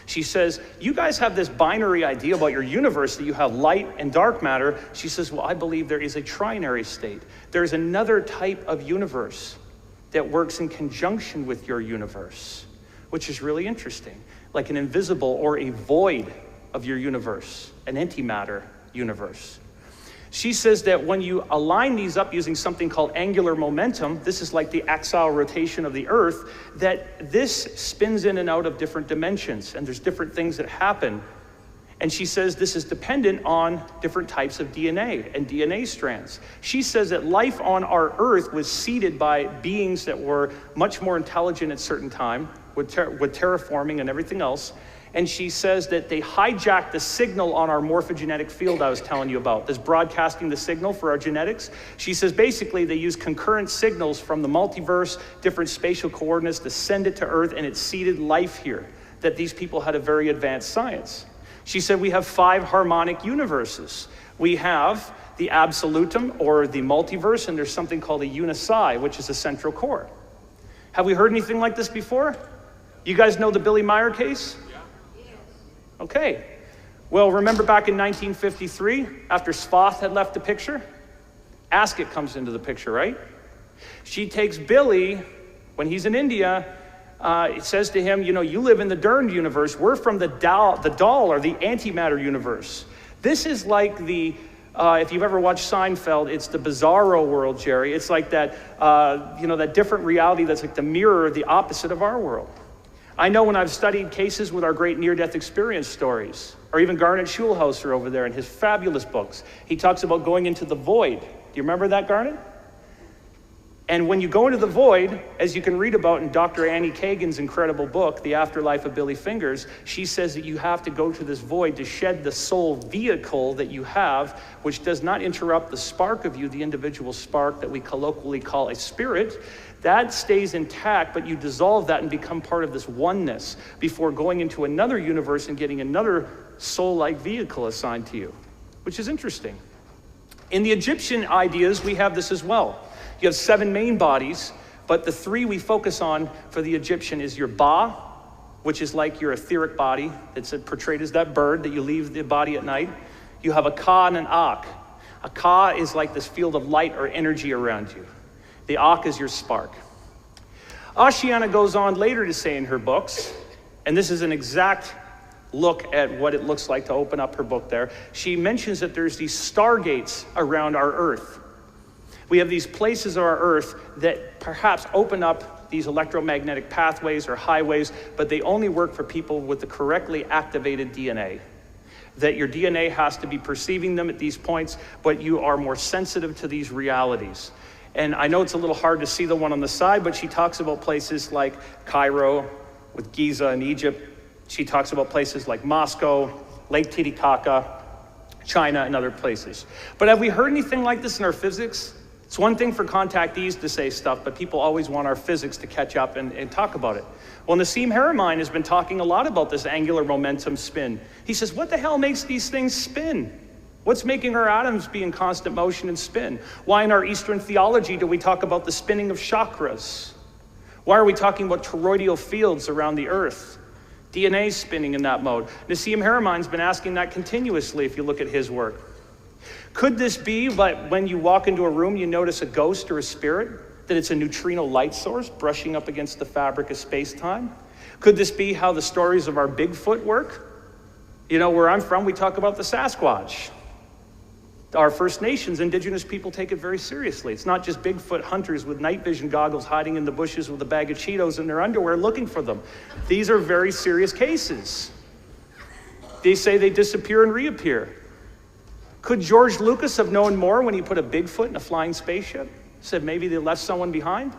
She says, you guys have this binary idea about your universe that you have light and dark matter. She says, well, I believe there is a trinary state. There's another type of universe that works in conjunction with your universe, which is really interesting, like an invisible or a void of your universe, an antimatter universe. She says that when you align these up using something called angular momentum, this is like the axial rotation of the Earth, that this spins in and out of different dimensions, and there's different things that happen. And she says this is dependent on different types of DNA and DNA strands. She says that life on our Earth was seeded by beings that were much more intelligent at a certain time, with terraforming and everything else. And she says that they hijacked the signal on our morphogenetic field I was telling you about, this broadcasting the signal for our genetics. She says basically they use concurrent signals from the multiverse, different spatial coordinates to send it to Earth, and it seeded life here, that these people had a very advanced science. She said we have 5 harmonic universes. We have the absolutum, or the multiverse, and there's something called a unici, which is a central core. Have we heard anything like this before? You guys know the Billy Meyer case? Okay. Well, remember back in 1953, after Svarth had left the picture? Asket comes into the picture, right? She takes Billy, when he's in India, it says to him, you live in the Dern universe. We're from the doll or the antimatter universe. This is like the, if you've ever watched Seinfeld, it's the bizarro world, Jerry. It's like that, that different reality that's like the mirror, the opposite of our world. I know when I've studied cases with our great near-death experience stories, or even Garnet Schulhauser over there in his fabulous books, he talks about going into the void. Do you remember that, Garnet? And when you go into the void, as you can read about in Dr. Annie Kagan's incredible book, The Afterlife of Billy Fingers, she says that you have to go to this void to shed the soul vehicle that you have, which does not interrupt the spark of you, the individual spark that we colloquially call a spirit. That stays intact, but you dissolve that and become part of this oneness before going into another universe and getting another soul-like vehicle assigned to you, which is interesting. In the Egyptian ideas, we have this as well. You have 7 main bodies, but the 3 we focus on for the Egyptian is your Ba, which is like your etheric body. It's portrayed as that bird that you leave the body at night. You have a Ka and an Ak. A Ka is like this field of light or energy around you. The Ak is your spark. Ashiana goes on later to say in her books, and this is an exact look at what it looks like to open up her book there, she mentions that there's these stargates around our Earth. We have these places of our Earth that perhaps open up these electromagnetic pathways or highways, but they only work for people with the correctly activated DNA. That your DNA has to be perceiving them at these points, but you are more sensitive to these realities. And I know it's a little hard to see the one on the side, but she talks about places like Cairo, with Giza in Egypt. She talks about places like Moscow, Lake Titicaca, China, and other places. But have we heard anything like this in our physics? It's one thing for contactees to say stuff, but people always want our physics to catch up and talk about it. Well, Nassim Haramein has been talking a lot about this angular momentum spin. He says, what the hell makes these things spin? What's making our atoms be in constant motion and spin? Why in our Eastern theology do we talk about the spinning of chakras? Why are we talking about toroidal fields around the Earth? DNA spinning in that mode. Nassim Haramein's been asking that continuously if you look at his work. Could this be that when you walk into a room, you notice a ghost or a spirit? That it's a neutrino light source brushing up against the fabric of space-time? Could this be how the stories of our Bigfoot work? You know, where I'm from, we talk about the Sasquatch. Our First Nations, indigenous people take it very seriously. It's not just Bigfoot hunters with night vision goggles hiding in the bushes with a bag of Cheetos in their underwear looking for them. These are very serious cases. They say they disappear and reappear. Could George Lucas have known more when he put a Bigfoot in a flying spaceship? Said maybe they left someone behind?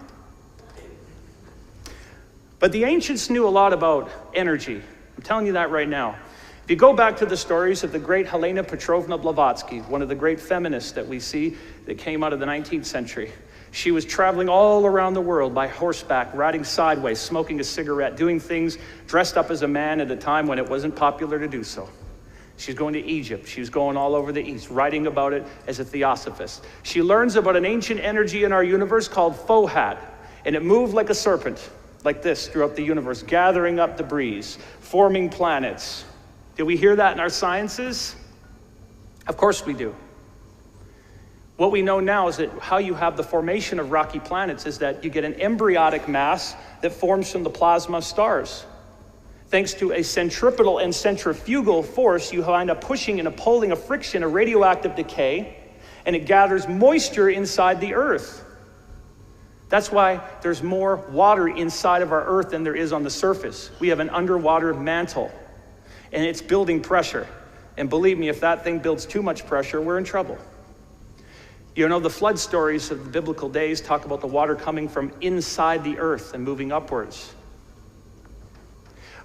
But the ancients knew a lot about energy. I'm telling you that right now. If you go back to the stories of the great Helena Petrovna Blavatsky, one of the great feminists that we see that came out of the 19th century, she was traveling all around the world by horseback, riding sideways, smoking a cigarette, doing things, dressed up as a man at a time when it wasn't popular to do so. She's going to Egypt. She was going all over the East, writing about it as a theosophist. She learns about an ancient energy in our universe called Fohat, and it moved like a serpent, like this, throughout the universe, gathering up debris, forming planets. Did we hear that in our sciences? Of course we do. What we know now is that how you have the formation of rocky planets is that you get an embryonic mass that forms from the plasma of stars. Thanks to a centripetal and centrifugal force, you wind up pushing and pulling a friction, a radioactive decay, and it gathers moisture inside the Earth. That's why there's more water inside of our Earth than there is on the surface. We have an underwater mantle, and it's building pressure. And believe me, if that thing builds too much pressure, we're in trouble. You know, the flood stories of the biblical days talk about the water coming from inside the Earth and moving upwards.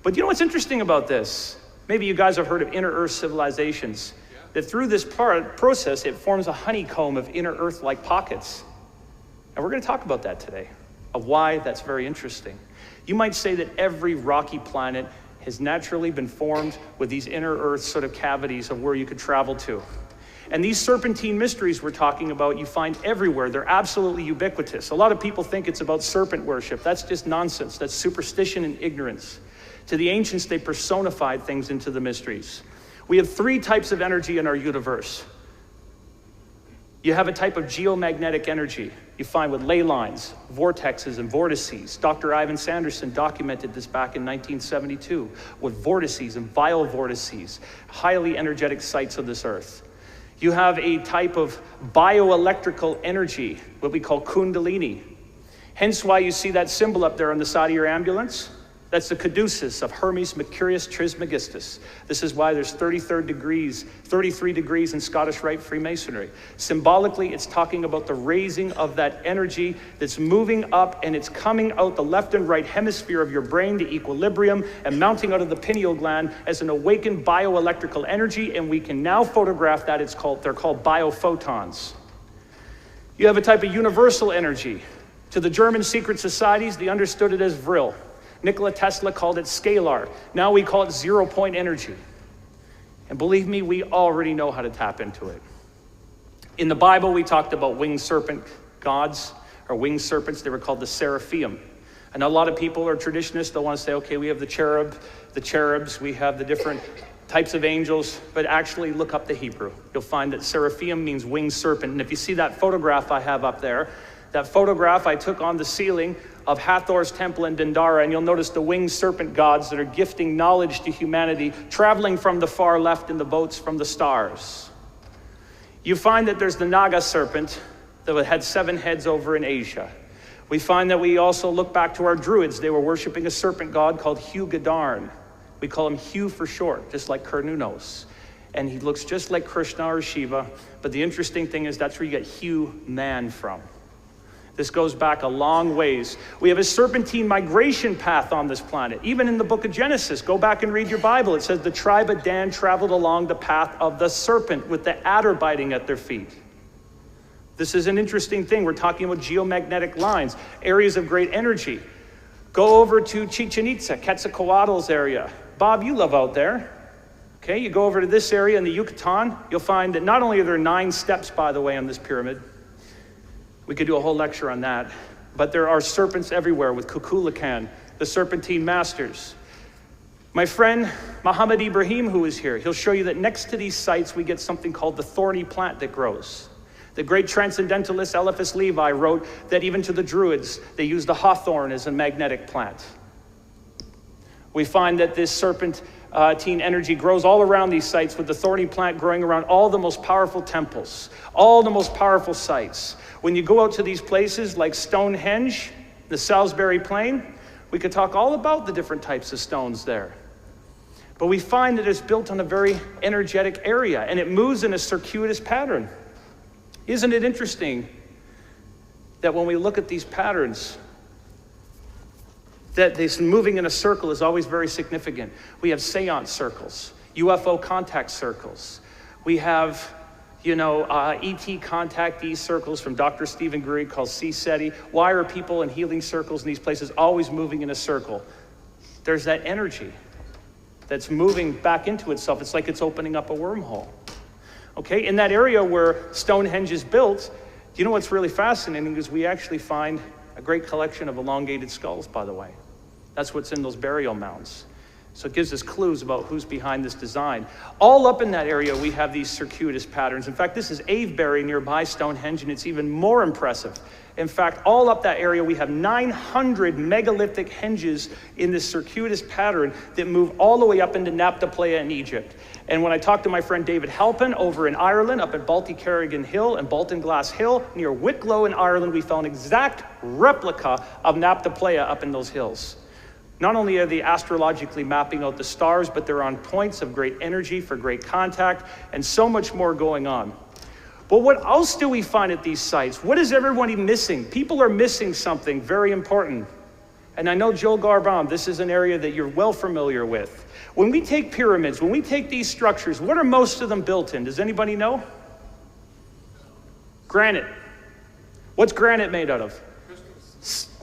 But you know what's interesting about this? Maybe you guys have heard of inner Earth civilizations. That through this process, it forms a honeycomb of inner Earth-like pockets. And we're going to talk about that today, of why that's very interesting. You might say that every rocky planet has naturally been formed with these inner Earth sort of cavities of where you could travel to. And these serpentine mysteries we're talking about, you find everywhere. They're absolutely ubiquitous. A lot of people think it's about serpent worship. That's just nonsense. That's superstition and ignorance. To the ancients, they personified things into the mysteries. We have three types of energy in our universe. You have a type of geomagnetic energy you find with ley lines, vortexes, and vortices. Dr. Ivan Sanderson documented this back in 1972 with vortices and biovortices, highly energetic sites of this Earth. You have a type of bioelectrical energy, what we call kundalini. Hence why you see that symbol up there on the side of your ambulance. That's the caduceus of Hermes Mercurius Trismegistus. This is why there's 33 degrees in Scottish Rite Freemasonry. Symbolically, it's talking about the raising of that energy that's moving up and it's coming out the left and right hemisphere of your brain to equilibrium and mounting out of the pineal gland as an awakened bioelectrical energy, and we can now photograph that. They're called biophotons. You have a type of universal energy. To the German secret societies, they understood it as Vril. Nikola Tesla called it scalar. Now we call it zero-point energy. And believe me, we already know how to tap into it. In the Bible, we talked about winged serpent gods, or winged serpents. They were called the seraphim. And a lot of people are traditionists. They'll want to say, okay, we have the cherubs, we have the different types of angels, but actually look up the Hebrew. You'll find that seraphim means winged serpent. And if you see that photograph I have up there, that photograph I took on the ceiling of Hathor's temple in Dendara, and you'll notice the winged serpent gods that are gifting knowledge to humanity, traveling from the far left in the boats from the stars. You find that there's the Naga serpent that had 7 heads over in Asia. We find that we also look back to our Druids. They were worshiping a serpent god called Hu Gadarn. We call him Hu for short, just like Cernunnos. And he looks just like Krishna or Shiva, but the interesting thing is that's where you get human from. This goes back a long ways. We have a serpentine migration path on this planet. Even in the book of Genesis, go back and read your Bible. It says the tribe of Dan traveled along the path of the serpent with the adder biting at their feet. This is an interesting thing. We're talking about geomagnetic lines, areas of great energy. Go over to Chichen Itza, Quetzalcoatl's area. Bob, you live out there. Okay, you go over to this area in the Yucatan, you'll find that not only are there 9 steps, by the way, on this pyramid, we could do a whole lecture on that, but there are serpents everywhere with Kukulkan, the Serpentine Masters. My friend Muhammad Ibrahim, who is here, he'll show you that next to these sites we get something called the thorny plant that grows. The great transcendentalist Eliphas Levi wrote that even to the Druids, they used the hawthorn as a magnetic plant. We find that this serpentine energy grows all around these sites, with the thorny plant growing around all the most powerful temples, all the most powerful sites. When you go out to these places like Stonehenge, the Salisbury Plain, we could talk all about the different types of stones there. But we find that it's built on a very energetic area, and it moves in a circuitous pattern. Isn't it interesting that when we look at these patterns, that this moving in a circle is always very significant? We have seance circles, UFO contact circles. We have, ET contactee circles from Dr. Stephen Greer called C-SETI. Why are people in healing circles in these places always moving in a circle? There's that energy that's moving back into itself. It's like it's opening up a wormhole. Okay, in that area where Stonehenge is built, do you know what's really fascinating is we actually find a great collection of elongated skulls, by the way. That's what's in those burial mounds. So it gives us clues about who's behind this design. All up in that area, we have these circuitous patterns. In fact, this is Avebury nearby Stonehenge, and it's even more impressive. In fact, all up that area, we have 900 megalithic henges in this circuitous pattern that move all the way up into Nabta Playa in Egypt. And when I talked to my friend David Halpin over in Ireland, up at Baltycarrigan Hill and Baltinglass Hill, near Wicklow in Ireland, we found an exact replica of Nabta Playa up in those hills. Not only are they astrologically mapping out the stars, but they're on points of great energy for great contact, and so much more going on. But what else do we find at these sites? What is everybody missing? People are missing something very important. And I know, Joel Garbon, this is an area that you're well familiar with. When we take pyramids, when we take these structures, what are most of them built in? Does anybody know? Granite. What's granite made out of?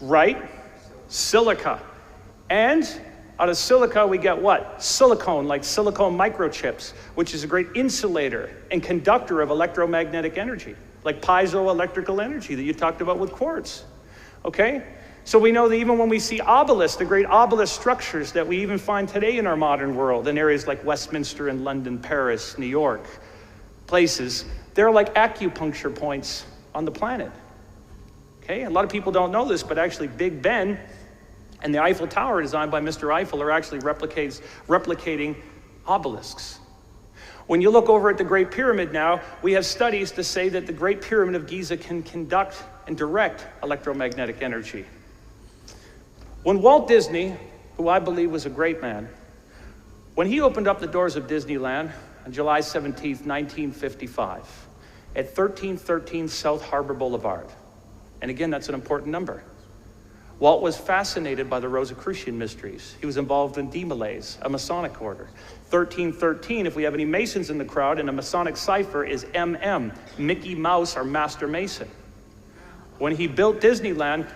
Right? Silica. And out of silica, we get what? Silicone, like silicone microchips, which is a great insulator and conductor of electromagnetic energy, like piezoelectrical energy that you talked about with quartz. Okay? So we know that even when we see obelisks, the great obelisk structures that we even find today in our modern world, in areas like Westminster and London, Paris, New York, places, they're like acupuncture points on the planet. Okay? A lot of people don't know this, but actually Big Ben and the Eiffel Tower, designed by Mr. Eiffel, are actually replicating obelisks. When you look over at the Great Pyramid now, we have studies to say that the Great Pyramid of Giza can conduct and direct electromagnetic energy. When Walt Disney, who I believe was a great man, when he opened up the doors of Disneyland on July 17th, 1955, at 1313 South Harbor Boulevard, and again, that's an important number, Walt was fascinated by the Rosicrucian mysteries. He was involved in Demolays, a Masonic order. 1313, if we have any Masons in the crowd, and a Masonic cipher is MM, Mickey Mouse, our Master Mason. When he built Disneyland,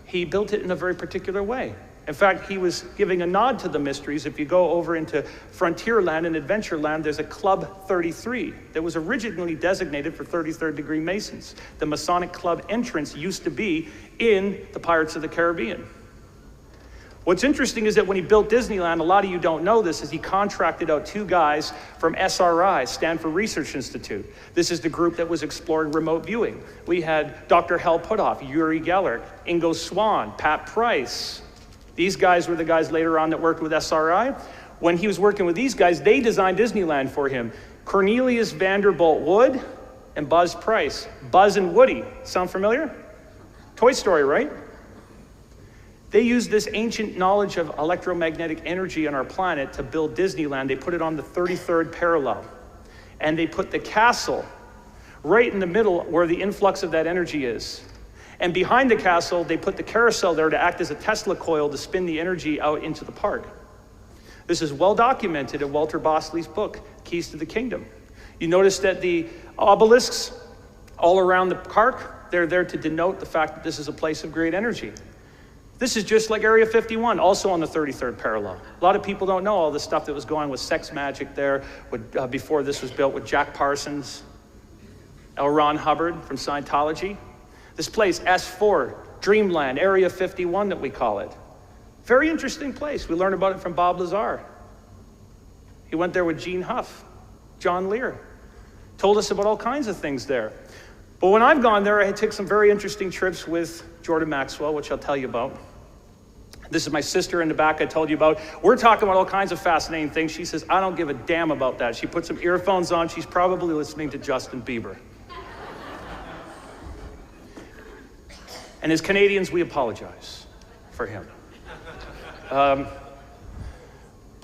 he built it in a very particular way. In fact, he was giving a nod to the mysteries. If you go over into Frontierland and Adventureland, there's a Club 33 that was originally designated for 33rd degree Masons. The Masonic Club entrance used to be in the Pirates of the Caribbean. What's interesting is that when he built Disneyland, a lot of you don't know this, is he contracted out 2 guys from SRI, Stanford Research Institute. This is the group that was exploring remote viewing. We had Dr. Hal Puthoff, Uri Geller, Ingo Swann, Pat Price. These guys were the guys later on that worked with SRI. When he was working with these guys, they designed Disneyland for him. Cornelius Vanderbilt Wood and Buzz Price. Buzz and Woody, sound familiar? Toy Story, right? They used this ancient knowledge of electromagnetic energy on our planet to build Disneyland. They put it on the 33rd parallel. And they put the castle right in the middle where the influx of that energy is. And behind the castle, they put the carousel there to act as a Tesla coil to spin the energy out into the park. This is well documented in Walter Bosley's book, Keys to the Kingdom. You notice that the obelisks all around the park, they're there to denote the fact that this is a place of great energy. This is just like Area 51, also on the 33rd parallel. A lot of people don't know all the stuff that was going on with sex magic there before this was built with Jack Parsons, L. Ron Hubbard from Scientology. This place, S4, Dreamland, Area 51 that we call it. Very interesting place. We learned about it from Bob Lazar. He went there with Gene Huff, John Lear. Told us about all kinds of things there. But when I've gone there, I took some very interesting trips with Jordan Maxwell, which I'll tell you about. This is my sister in the back I told you about. We're talking about all kinds of fascinating things. She says, I don't give a damn about that. She put some earphones on. She's probably listening to Justin Bieber. And as Canadians, we apologize for him. But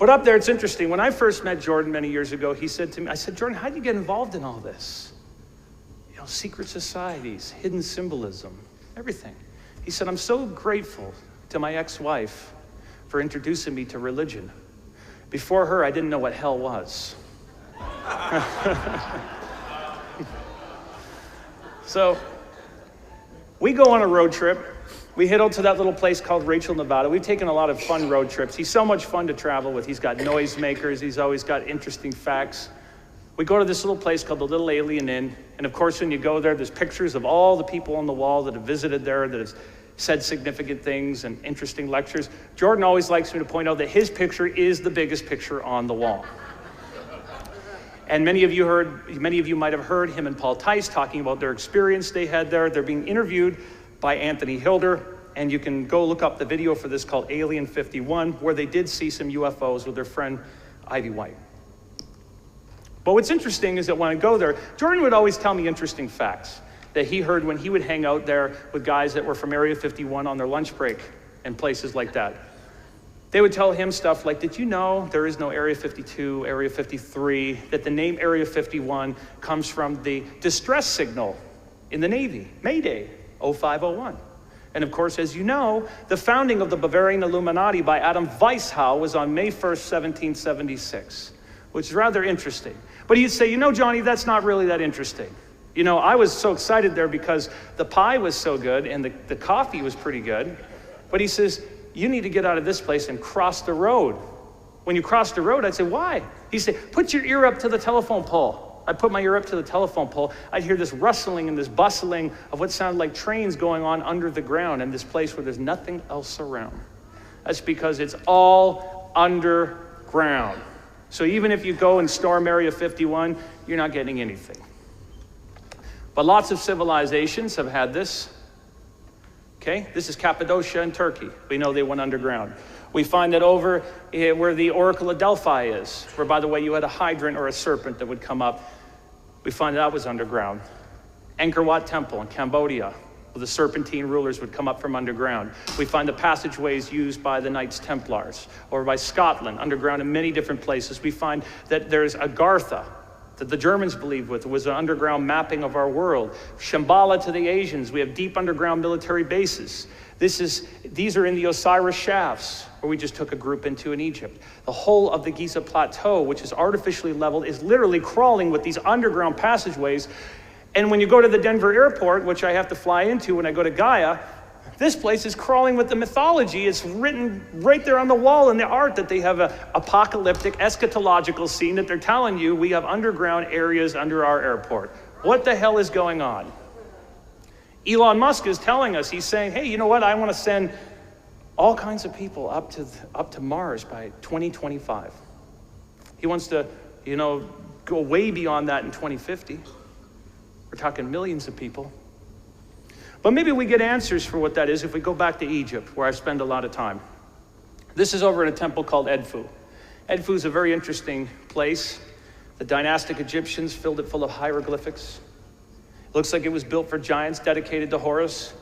up there, it's interesting. When I first met Jordan many years ago, he said to me, I said, Jordan, how did you get involved in all this? You know, secret societies, hidden symbolism, everything. He said, I'm so grateful to my ex-wife for introducing me to religion. Before her, I didn't know what hell was. So we go on a road trip. We head out to that little place called Rachel, Nevada. We've taken a lot of fun road trips. He's so much fun to travel with. He's got noisemakers. He's always got interesting facts. We go to this little place called the Little Alien Inn. And of course, when you go there, there's pictures of all the people on the wall that have visited there, that have said significant things and interesting lectures. Jordan always likes me to point out that his picture is the biggest picture on the wall. And many of you might have heard him and Paul Tice talking about their experience they had there. They're being interviewed by Anthony Hilder, and you can go look up the video for this called Alien 51, where they did see some UFOs with their friend Ivy White. But what's interesting is that when I go there, Jordan would always tell me interesting facts that he heard when he would hang out there with guys that were from Area 51 on their lunch break and places like that. They would tell him stuff like, did you know there is no Area 52, Area 53, that the name Area 51 comes from the distress signal in the Navy, Mayday, 0501. And of course, as you know, the founding of the Bavarian Illuminati by Adam Weishaupt was on May 1st, 1776, which is rather interesting. But he'd say, you know, Johnny, that's not really that interesting. You know, I was so excited there because the pie was so good and the coffee was pretty good. But he says, you need to get out of this place and cross the road. When you cross the road, I'd say, why? He'd say, put your ear up to the telephone pole. I'd put my ear up to the telephone pole. I'd hear this rustling and this bustling of what sounded like trains going on under the ground in this place where there's nothing else around. That's because it's all underground. So even if you go and storm Area 51, you're not getting anything. But lots of civilizations have had this. Okay, this is Cappadocia in Turkey. We know they went underground. We find that over where the Oracle of Delphi is, where, by the way, you had a hydrant or a serpent that would come up. We find that was underground. Angkor Wat Temple in Cambodia, where the serpentine rulers would come up from underground. We find the passageways used by the Knights Templars, or by Scotland, underground in many different places. We find that there's Agartha, that the Germans believed with. It was an underground mapping of our world. Shambhala to the Asians, we have deep underground military bases. These are in the Osiris shafts, where we just took a group into in Egypt. The whole of the Giza Plateau, which is artificially leveled, is literally crawling with these underground passageways. And when you go to the Denver airport, which I have to fly into when I go to Gaia, this place is crawling with the mythology. It's written right there on the wall in the art that they have an apocalyptic, eschatological scene that they're telling you we have underground areas under our airport. What the hell is going on? Elon Musk is telling us, he's saying, hey, you know what? I want to send all kinds of people up to Mars by 2025. He wants to, go way beyond that in 2050. We're talking millions of people. But maybe we get answers for what that is if we go back to Egypt, where I spend a lot of time. This is over in a temple called Edfu. Edfu is a very interesting place. The dynastic Egyptians filled it full of hieroglyphics. It looks like it was built for giants dedicated to Horus.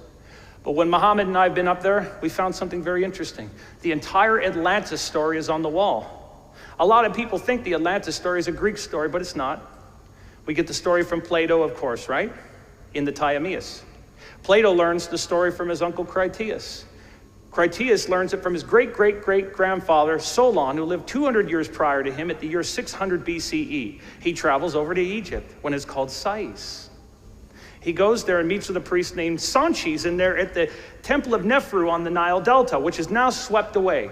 But when Muhammad and I have been up there, we found something very interesting. The entire Atlantis story is on the wall. A lot of people think the Atlantis story is a Greek story, but it's not. We get the story from Plato, of course, right? In the Timaeus. Plato learns the story from his uncle Critias. Critias learns it from his great-great-great-grandfather Solon, who lived 200 years prior to him at the year 600 BCE. He travels over to Egypt when it's called Sais. He goes there and meets with a priest named Sanchis, and they're at the Temple of Nefru on the Nile Delta, which is now swept away.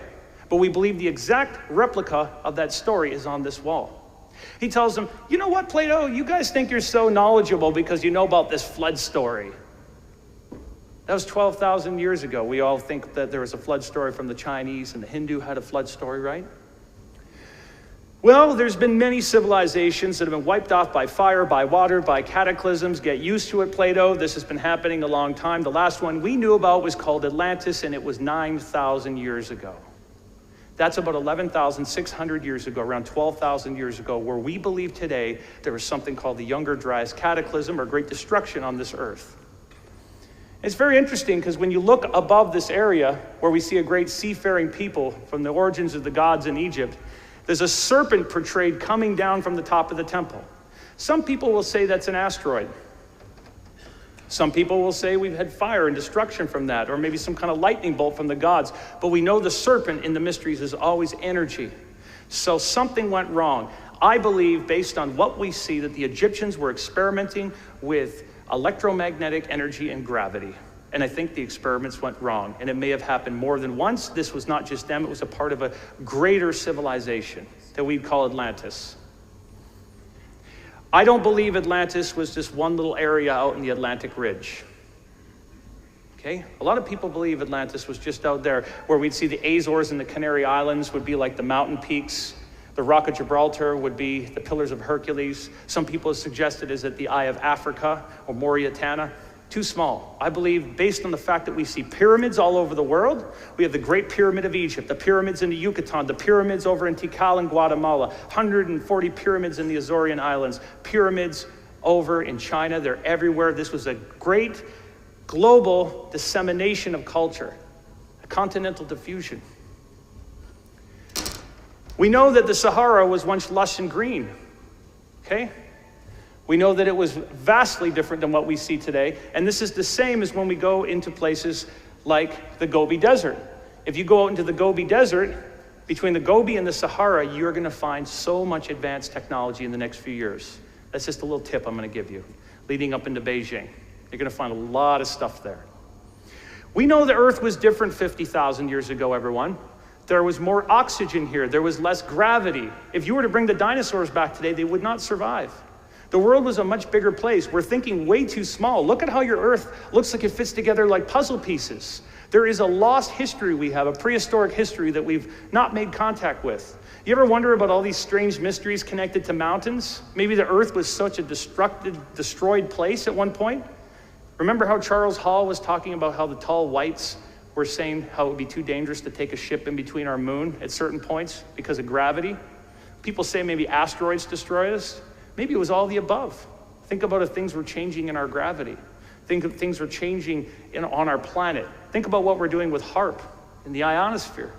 But we believe the exact replica of that story is on this wall. He tells them, you know what, Plato? You guys think you're so knowledgeable because you know about this flood story. That was 12,000 years ago. We all think that there was a flood story from the Chinese, and the Hindu had a flood story, right? Well, there's been many civilizations that have been wiped off by fire, by water, by cataclysms. Get used to it, Plato. This has been happening a long time. The last one we knew about was called Atlantis, and it was 9,000 years ago. That's about 11,600 years ago, around 12,000 years ago, where we believe today there was something called the Younger Dryas Cataclysm, or Great Destruction on this earth. It's very interesting because when you look above this area where we see a great seafaring people from the origins of the gods in Egypt, there's a serpent portrayed coming down from the top of the temple. Some people will say that's an asteroid. Some people will say we've had fire and destruction from that, or maybe some kind of lightning bolt from the gods. But we know the serpent in the mysteries is always energy. So something went wrong. I believe, based on what we see, that the Egyptians were experimenting with electromagnetic energy and gravity. And I think the experiments went wrong. And it may have happened more than once. This was not just them. It was a part of a greater civilization that we'd call Atlantis. I don't believe Atlantis was just one little area out in the Atlantic Ridge. Okay? A lot of people believe Atlantis was just out there where we'd see the Azores and the Canary Islands would be like the mountain peaks. The Rock of Gibraltar would be the Pillars of Hercules. Some people have suggested is it the Eye of Africa or Mauritania. Too small. I believe, based on the fact that we see pyramids all over the world, we have the Great Pyramid of Egypt, the pyramids in the Yucatan, the pyramids over in Tikal in Guatemala, 140 pyramids in the Azorean Islands, pyramids over in China. They're everywhere. This was a great global dissemination of culture, a continental diffusion. We know that the Sahara was once lush and green, okay? We know that it was vastly different than what we see today. And this is the same as when we go into places like the Gobi Desert. If you go out into the Gobi Desert, between the Gobi and the Sahara, you're gonna find so much advanced technology in the next few years. That's just a little tip I'm gonna give you. Leading up into Beijing, you're gonna find a lot of stuff there. We know the Earth was different 50,000 years ago, everyone. There was more oxygen here. There was less gravity. If you were to bring the dinosaurs back today, they would not survive. The world was a much bigger place. We're thinking way too small. Look at how your Earth looks like it fits together like puzzle pieces. There is a lost history we have, a prehistoric history that we've not made contact with. You ever wonder about all these strange mysteries connected to mountains? Maybe the Earth was such a destroyed place at one point. Remember how Charles Hall was talking about how the tall whites were saying how it would be too dangerous to take a ship in between our moon at certain points because of gravity? People say maybe asteroids destroyed us. Maybe it was all the above. Think about if things were changing in our gravity. Think if things were changing on our planet. Think about what we're doing with HAARP in the ionosphere.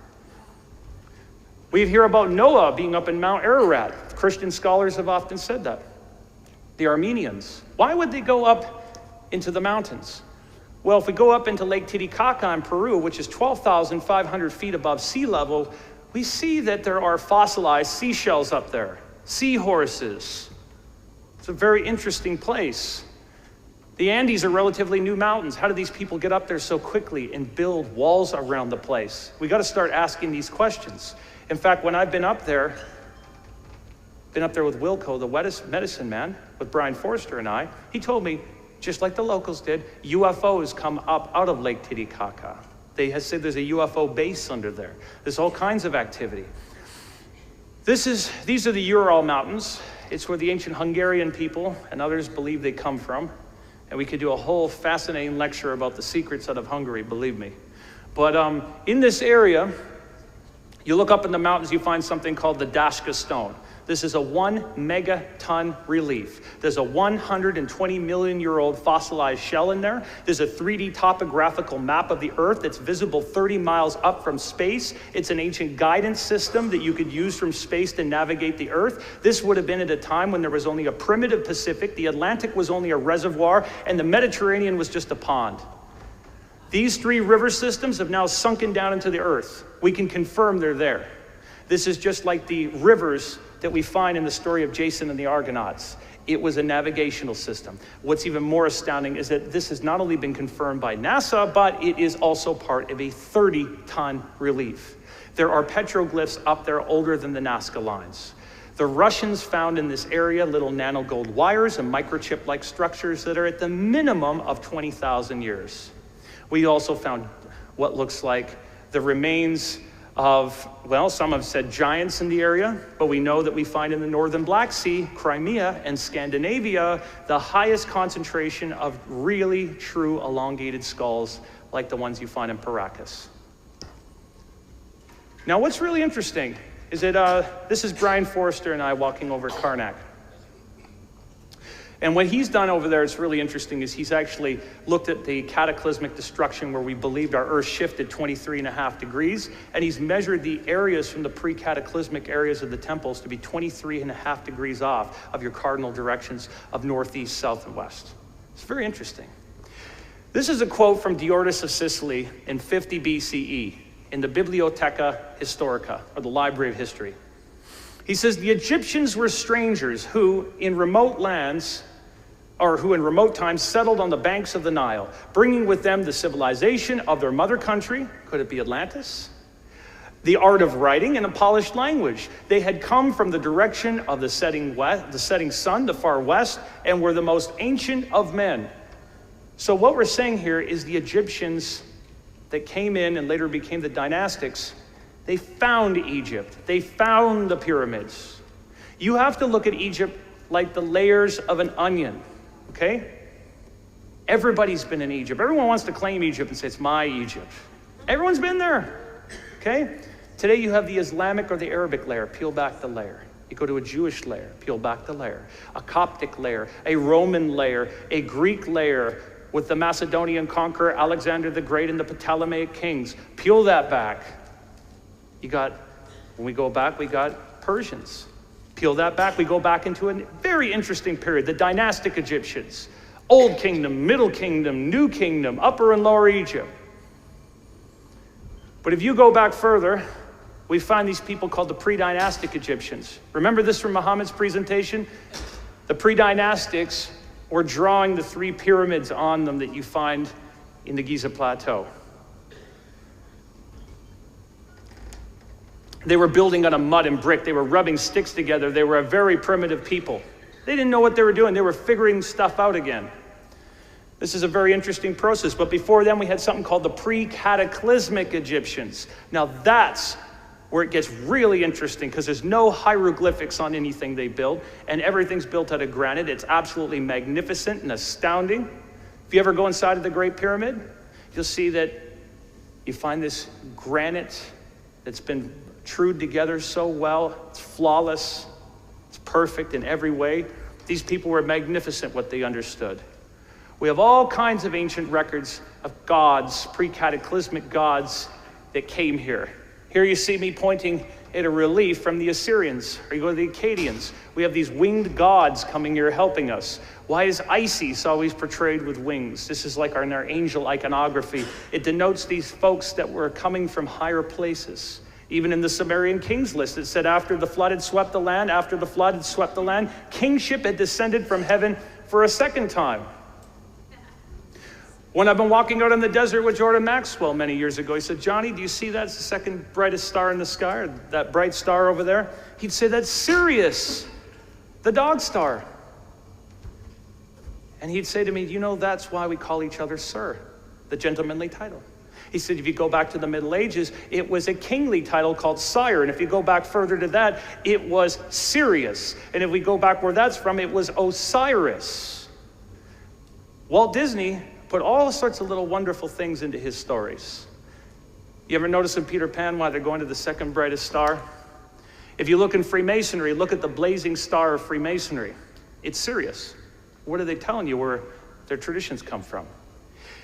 We hear about Noah being up in Mount Ararat. Christian scholars have often said that. The Armenians. Why would they go up into the mountains? Well, if we go up into Lake Titicaca in Peru, which is 12,500 feet above sea level, we see that there are fossilized seashells up there, seahorses. It's a very interesting place. The Andes are relatively new mountains. How do these people get up there so quickly and build walls around the place? We got to start asking these questions. In fact, when I've been up there with Wilco, the medicine man, with Brian Forster and I, he told me, just like the locals did, UFOs come up out of Lake Titicaca. They have said there's a UFO base under there. There's all kinds of activity. These are the Ural Mountains. It's where the ancient Hungarian people and others believe they come from. And we could do a whole fascinating lecture about the secrets out of Hungary, believe me. But in this area, you look up in the mountains, you find something called the Dashka Stone. This is a 1 megaton relief. There's a 120 million year old fossilized shell in there. There's a 3D topographical map of the Earth that's visible 30 miles up from space. It's an ancient guidance system that you could use from space to navigate the Earth. This would have been at a time when there was only a primitive Pacific, the Atlantic was only a reservoir, and the Mediterranean was just a pond. These 3 river systems have now sunken down into the Earth. We can confirm they're there. This is just like the rivers that we find in the story of Jason and the Argonauts. It was a navigational system. What's even more astounding is that this has not only been confirmed by NASA, but it is also part of a 30-ton relief. There are petroglyphs up there older than the Nazca lines. The Russians found in this area little nanogold wires and microchip-like structures that are at the minimum of 20,000 years. We also found what looks like the remains of, well, some have said giants in the area, but we know that we find in the northern Black Sea, Crimea, and Scandinavia, the highest concentration of really true elongated skulls like the ones you find in Paracas. Now, what's really interesting is that this is Brian Forrester and I walking over Karnak. And what he's done over there, it's really interesting, is he's actually looked at the cataclysmic destruction where we believed our Earth shifted 23.5 degrees, and he's measured the areas from the pre-cataclysmic areas of the temples to be 23.5 degrees off of your cardinal directions of northeast, south, and west. It's very interesting. This is a quote from Diodorus of Sicily in 50 BCE in the Bibliotheca Historica, or the Library of History. He says, the Egyptians were strangers who in remote lands, or who in remote times settled on the banks of the Nile, bringing with them the civilization of their mother country, could it be Atlantis? The art of writing and a polished language. They had come from the direction of the setting sun, the far west, and were the most ancient of men. So what we're saying here is the Egyptians that came in and later became the dynastics, they found Egypt. They found the pyramids. You have to look at Egypt like the layers of an onion, okay? Everybody's been in Egypt. Everyone wants to claim Egypt and say, it's my Egypt. Everyone's been there, okay? Today you have the Islamic or the Arabic layer. Peel back the layer. You go to a Jewish layer. Peel back the layer. A Coptic layer. A Roman layer. A Greek layer with the Macedonian conqueror Alexander the Great and the Ptolemaic kings. Peel that back. When we go back, we got Persians. Peel that back, we go back into a very interesting period, the dynastic Egyptians. Old Kingdom, Middle Kingdom, New Kingdom, Upper and Lower Egypt. But if you go back further, we find these people called the pre-dynastic Egyptians. Remember this from Muhammad's presentation? The pre-dynastics were drawing the 3 pyramids on them that you find in the Giza Plateau. They were building out of mud and brick. They were rubbing sticks together. They were a very primitive people. They didn't know what they were doing. They were figuring stuff out again. This is a very interesting process. But before then, we had something called the pre-cataclysmic Egyptians. Now that's where it gets really interesting because there's no hieroglyphics on anything they build, and everything's built out of granite. It's absolutely magnificent and astounding. If you ever go inside of the Great Pyramid, you'll see that you find this granite that's been trued together so well. It's flawless. It's perfect in every way. These people were magnificent what they understood. We have all kinds of ancient records of gods, pre-cataclysmic gods that came here. Here you see me pointing at a relief from the Assyrians, or you go to the Akkadians. We have these winged gods coming here helping us. Why is Isis always portrayed with wings? This is like our angel iconography. It denotes these folks that were coming from higher places. Even in the Sumerian kings list, it said after the flood had swept the land, kingship had descended from heaven for a second time. When I've been walking out in the desert with Jordan Maxwell many years ago, he said, Johnny, do you see that's the second brightest star in the sky, or that bright star over there? He'd say, that's Sirius, the dog star. And he'd say to me, you know, that's why we call each other sir, the gentlemanly title. He said if you go back to the Middle Ages, it was a kingly title called sire. And if you go back further to that, it was Sirius. And if we go back where that's from, it was Osiris. Walt Disney put all sorts of little wonderful things into his stories. You ever notice in Peter Pan why they're going to the second brightest star? If you look in Freemasonry, look at the blazing star of Freemasonry. It's Sirius. What are they telling you where their traditions come from?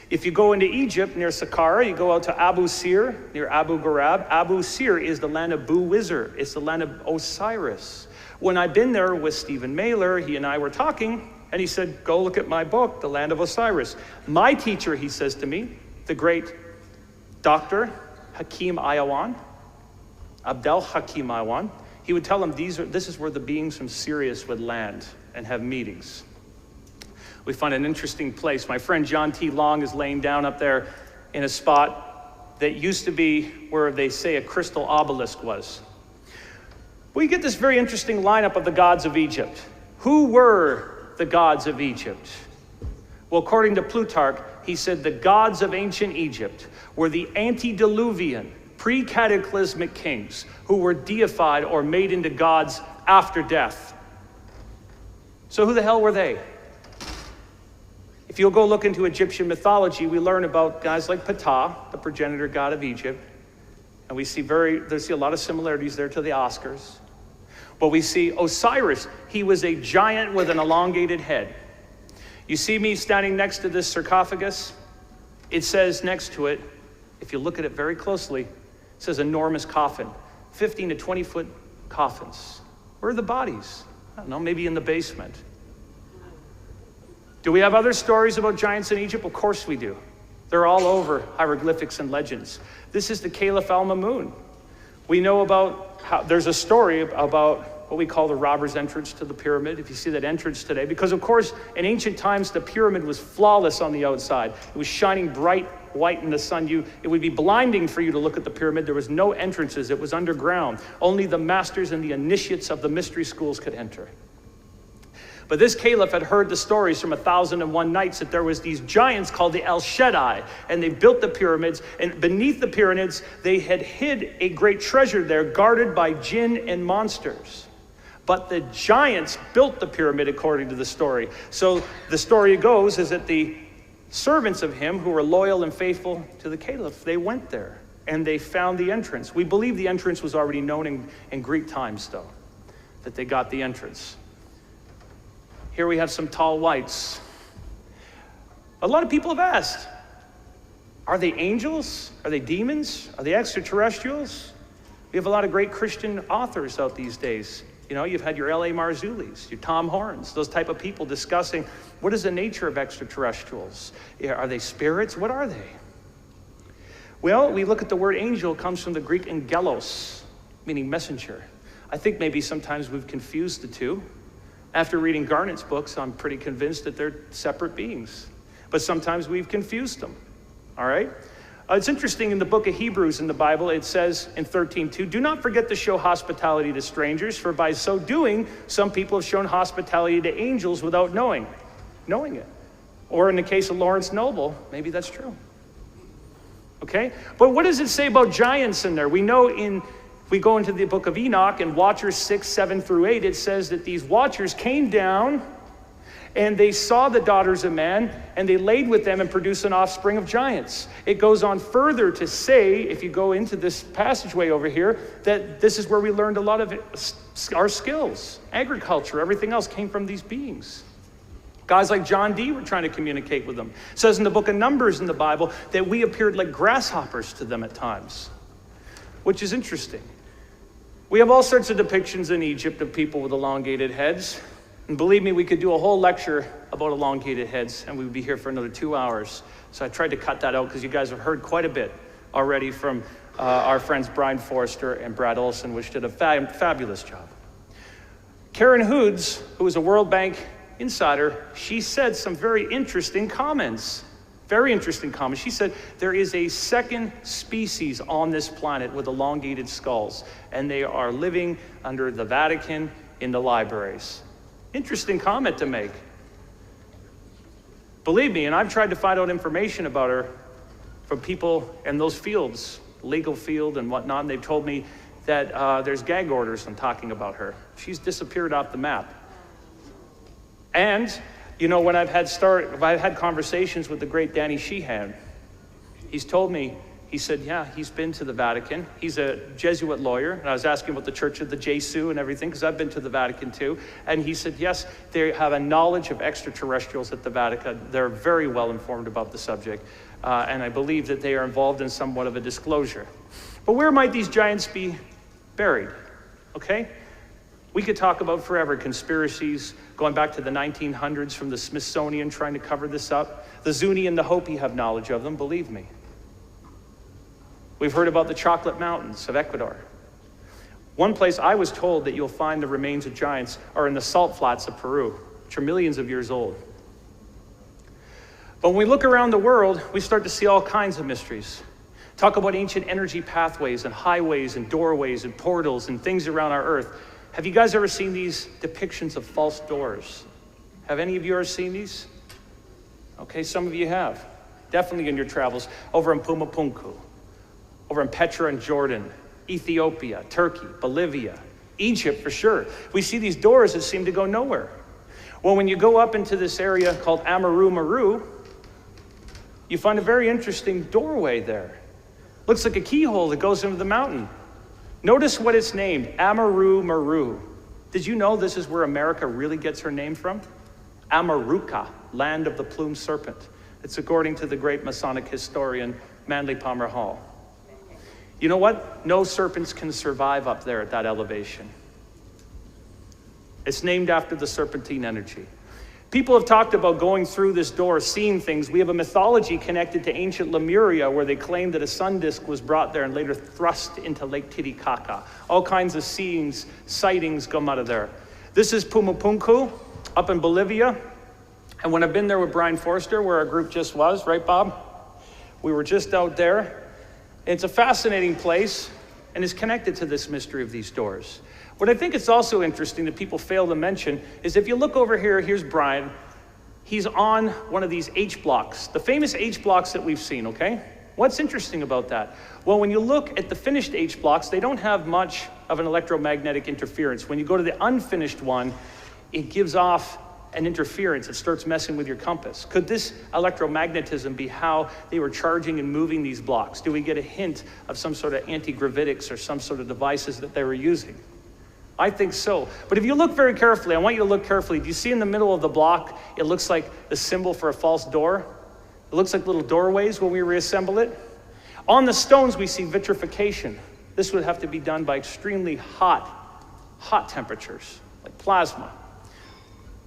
If you go into Egypt near Saqqara, you go out to Abu Sir near Abu Ghraib. Abu Sir is the land of Boo-Wizard. It's the land of Osiris. When I've been there with Stephen Mailer, he and I were talking, and he said, go look at my book, The Land of Osiris. My teacher, he says to me, the great Dr. Hakim Ayawan, Abdel Hakim Ayawan, he would tell him this is where the beings from Sirius would land and have meetings. We find an interesting place. My friend John T. Long is laying down up there in a spot that used to be where they say a crystal obelisk was. We get this very interesting lineup of the gods of Egypt. Who were the gods of Egypt? Well, according to Plutarch, he said the gods of ancient Egypt were the antediluvian, pre-cataclysmic kings who were deified or made into gods after death. So who the hell were they? If you'll go look into Egyptian mythology, we learn about guys like Ptah, the progenitor god of Egypt. And we see a lot of similarities there to the Oscars. But we see Osiris. He was a giant with an elongated head. You see me standing next to this sarcophagus? It says next to it, if you look at it very closely, it says enormous coffin. 15 to 20 foot coffins. Where are the bodies? I don't know, maybe in the basement. Do we have other stories about giants in Egypt? Of course we do. They're all over hieroglyphics and legends. This is the Caliph al-Mamun. We know about how there's a story about what we call the robber's entrance to the pyramid. If you see that entrance today, because of course in ancient times the pyramid was flawless on the outside. It was shining bright white in the sun. It would be blinding for you to look at the pyramid. There was no entrances. It was underground. Only the masters and the initiates of the mystery schools could enter. But this caliph had heard the stories from 1001 Nights that there was these giants called the El Shaddai, and they built the pyramids, and beneath the pyramids, they had hid a great treasure there guarded by jinn and monsters. But the giants built the pyramid according to the story. So the story goes is that the servants of him who were loyal and faithful to the caliph, they went there and they found the entrance. We believe the entrance was already known in Greek times though, that they got the entrance. Here we have some tall whites. A lot of people have asked, are they angels? Are they demons? Are they extraterrestrials? We have a lot of great Christian authors out these days. You know, you've had your L.A. Marzulis, your Tom Horns, those type of people discussing what is the nature of extraterrestrials? Are they spirits? What are they? Well, we look at the word angel comes from the Greek angelos, meaning messenger. I think maybe sometimes we've confused the two. After reading Garnet's books, I'm pretty convinced that they're separate beings. But sometimes we've confused them, all right? It's interesting in the book of Hebrews in the Bible, it says in 13:2, do not forget to show hospitality to strangers, for by so doing, some people have shown hospitality to angels without knowing it. Or in the case of Lawrence Noble, maybe that's true. Okay? But what does it say about giants in there? We know if we go into the book of Enoch and Watchers 6, 7 through 8, it says that these watchers came down and they saw the daughters of man and they laid with them and produced an offspring of giants. It goes on further to say, if you go into this passageway over here, that this is where we learned a lot of our skills. Agriculture, everything else came from these beings. Guys like John Dee were trying to communicate with them. It says in the book of Numbers in the Bible that we appeared like grasshoppers to them at times, which is interesting. We have all sorts of depictions in Egypt of people with elongated heads. And believe me, we could do a whole lecture about elongated heads and we would be here for another 2 hours. So I tried to cut that out because you guys have heard quite a bit already from our friends Brian Forrester and Brad Olson, which did a fabulous job. Karen Hoods, who is a World Bank insider, she said some very interesting comments. Very interesting comment. She said, there is a second species on this planet with elongated skulls, and they are living under the Vatican in the libraries. Interesting comment to make. Believe me, and I've tried to find out information about her, from people in those fields, legal field and whatnot, and they've told me that there's gag orders on talking about her. She's disappeared off the map. And, you know, when I've had conversations with the great Danny Sheehan, he's told me, he said, yeah, he's been to the Vatican. He's a Jesuit lawyer, and I was asking about the Church of the Jesu and everything, because I've been to the Vatican too, and he said, yes, they have a knowledge of extraterrestrials at the Vatican. They're very well informed about the subject, and I believe that they are involved in somewhat of a disclosure. But where might these giants be buried? Okay? We could talk about forever conspiracies going back to the 1900s from the Smithsonian trying to cover this up. The Zuni and the Hopi have knowledge of them, believe me. We've heard about the Chocolate Mountains of Ecuador. One place I was told that you'll find the remains of giants are in the salt flats of Peru, which are millions of years old. But when we look around the world, we start to see all kinds of mysteries. Talk about ancient energy pathways and highways and doorways and portals and things around our earth. Have you guys ever seen these depictions of false doors? Have any of you ever seen these? Okay, some of you have. Definitely in your travels. Over in Pumapunku, over in Petra in Jordan, Ethiopia, Turkey, Bolivia, Egypt for sure. We see these doors that seem to go nowhere. Well, when you go up into this area called Amaru Maru, you find a very interesting doorway there. Looks like a keyhole that goes into the mountain. Notice what it's named, Amaru Maru. Did you know this is where America really gets her name from? Amaruca, land of the plumed serpent. It's according to the great Masonic historian, Manly Palmer Hall. You know what? No serpents can survive up there at that elevation. It's named after the serpentine energy. People have talked about going through this door, seeing things. We have a mythology connected to ancient Lemuria where they claim that a sun disk was brought there and later thrust into Lake Titicaca. All kinds of sightings come out of there. This is Pumapunku up in Bolivia. And when I've been there with Brian Forster, where our group just was, right, Bob? We were just out there. It's a fascinating place and is connected to this mystery of these doors. What I think is also interesting that people fail to mention is if you look over here, here's Brian. He's on one of these H blocks, the famous H blocks that we've seen, okay? What's interesting about that? Well, when you look at the finished H blocks, they don't have much of an electromagnetic interference. When you go to the unfinished one, it gives off an interference. It starts messing with your compass. Could this electromagnetism be how they were charging and moving these blocks? Do we get a hint of some sort of anti-gravitics or some sort of devices that they were using? I think so. But if you look very carefully, I want you to look carefully. Do you see in the middle of the block, it looks like the symbol for a false door? It looks like little doorways when we reassemble it. On the stones, we see vitrification. This would have to be done by extremely hot temperatures, like plasma.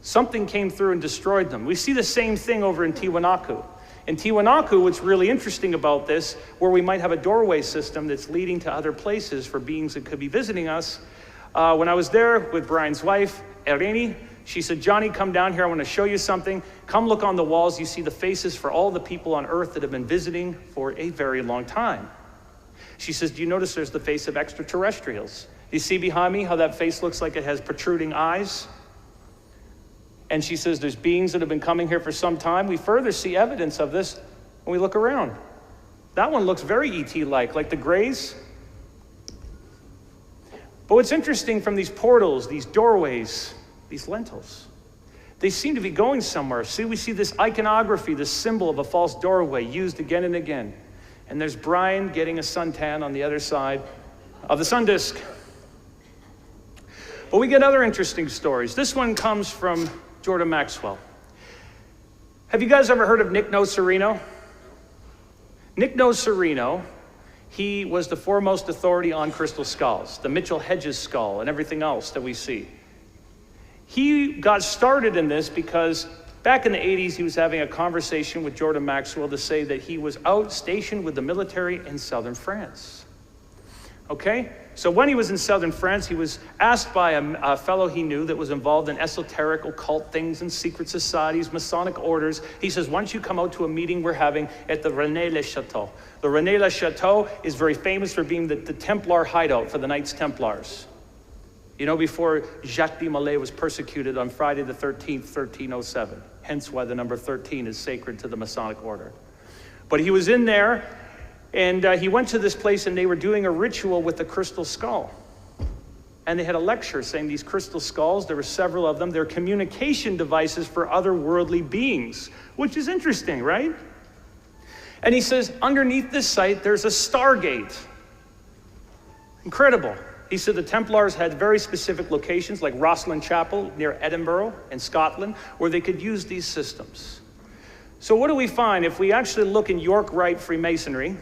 Something came through and destroyed them. We see the same thing over in Tiwanaku. In Tiwanaku, what's really interesting about this, where we might have a doorway system that's leading to other places for beings that could be visiting us. When I was there with Brian's wife, Irene, she said, Johnny, come down here. I want to show you something. Come look on the walls. You see the faces for all the people on Earth that have been visiting for a very long time. She says, do you notice there's the face of extraterrestrials? Do you see behind me how that face looks like it has protruding eyes? And she says, there's beings that have been coming here for some time. We further see evidence of this when we look around. That one looks very ET-like, like the grays. But what's interesting from these portals, these doorways, these lentils, they seem to be going somewhere. See, we see this iconography, this symbol of a false doorway used again and again. And there's Brian getting a suntan on the other side of the sun disk. But we get other interesting stories. This one comes from Jordan Maxwell. Have you guys ever heard of Nick Nocerino? Nick Nocerino, he was the foremost authority on crystal skulls, the Mitchell Hedges skull and everything else that we see. He got started in this because back in the 80s, he was having a conversation with Jordan Maxwell to say that he was out stationed with the military in southern France. Okay? So when he was in southern France, he was asked by a fellow he knew that was involved in esoteric, occult things and secret societies, Masonic orders. He says, why don't you come out to a meeting we're having at the Rennes-le-Château? The Rennes-le-Château is very famous for being the Templar hideout for the Knights Templars. You know, before Jacques de Molay was persecuted on Friday the 13th, 1307. Hence why the number 13 is sacred to the Masonic order. But he was in there, and he went to this place, and they were doing a ritual with the crystal skull. And they had a lecture saying these crystal skulls, there were several of them, they're communication devices for otherworldly beings, which is interesting, right? And he says, underneath this site, there's a Stargate. Incredible. He said the Templars had very specific locations like Rosslyn Chapel near Edinburgh in Scotland where they could use these systems. So what do we find? If we actually look in York Rite Freemasonry,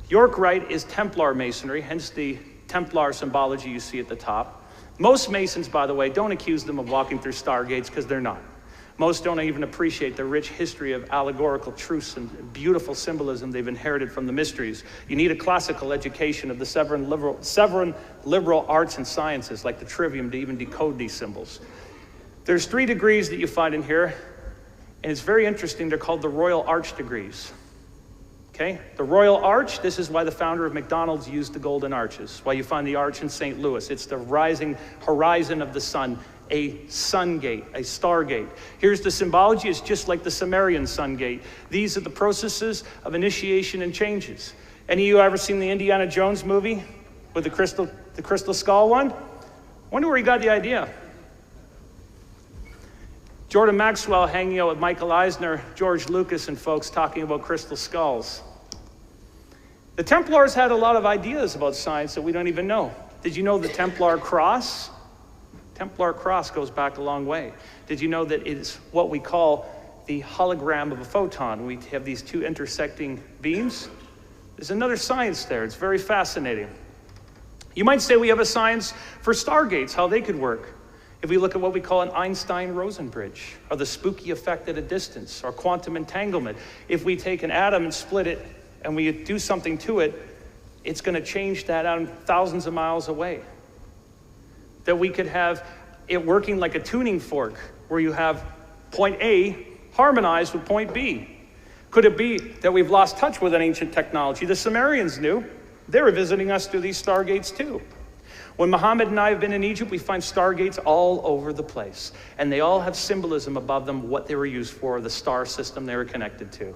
York Rite is Templar Masonry, hence the Templar symbology you see at the top. Most Masons, by the way, don't accuse them of walking through Stargates because they're not. Most don't even appreciate the rich history of allegorical truths and beautiful symbolism they've inherited from the mysteries. You need a classical education of the seven liberal arts and sciences like the trivium to even decode these symbols. There's 3 degrees that you find in here, and it's very interesting. They're called the Royal Arch degrees. Okay, the Royal Arch, this is why the founder of McDonald's used the golden arches, why you find the arch in St. Louis. It's the rising horizon of the sun, a sun gate, a stargate. Here's the symbology. It's just like the Sumerian sun gate. These are the processes of initiation and changes. Any of you ever seen the Indiana Jones movie with the crystal skull one? Wonder where he got the idea. Jordan Maxwell hanging out with Michael Eisner, George Lucas, and folks talking about crystal skulls. The Templars had a lot of ideas about science that we don't even know. Did you know the Templar cross? Templar cross goes back a long way. Did you know that it is what we call the hologram of a photon? We have these 2 intersecting beams. There's another science there. It's very fascinating. You might say we have a science for stargates, how they could work. If we look at what we call an Einstein-Rosen bridge, or the spooky effect at a distance, or quantum entanglement, if we take an atom and split it and we do something to it, it's going to change that atom thousands of miles away. That we could have it working like a tuning fork, where you have point A harmonized with point B. Could it be that we've lost touch with an ancient technology? The Sumerians knew. They were visiting us through these stargates too. When Muhammad and I have been in Egypt, we find stargates all over the place. And they all have symbolism above them, what they were used for, the star system they were connected to.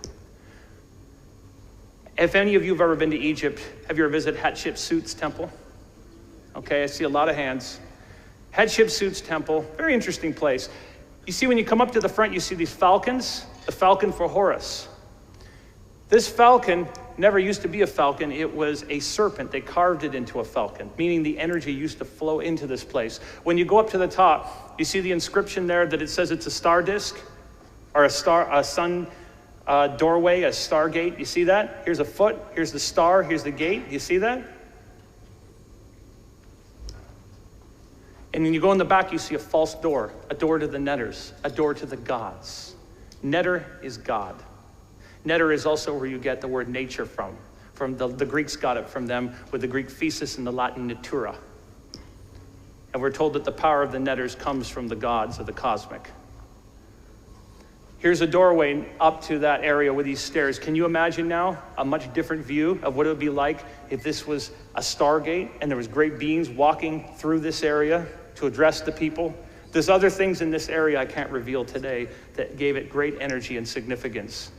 If any of you have ever been to Egypt, have you ever visited Hatshepsut's temple? Okay, I see a lot of hands. Hatshepsut's temple, very interesting place. You see when you come up to the front, you see these falcons, the falcon for Horus. This falcon never used to be a falcon, it was a serpent. They carved it into a falcon, meaning the energy used to flow into this place. When you go up to the top, you see the inscription there that it says it's a star disk, or a sun doorway, a stargate. You see that? Here's a foot, here's the star, here's the gate. Do you see that? And when you go in the back, you see a false door, a door to the netters, a door to the gods. Netter is God. Netter is also where you get the word nature from. The Greeks got it from them with the Greek physis and the Latin natura. And we're told that the power of the netters comes from the gods of the cosmic. Here's a doorway up to that area with these stairs. Can you imagine now a much different view of what it would be like if this was a stargate and there was great beings walking through this area to address the people? There's other things in this area I can't reveal today that gave it great energy and significance.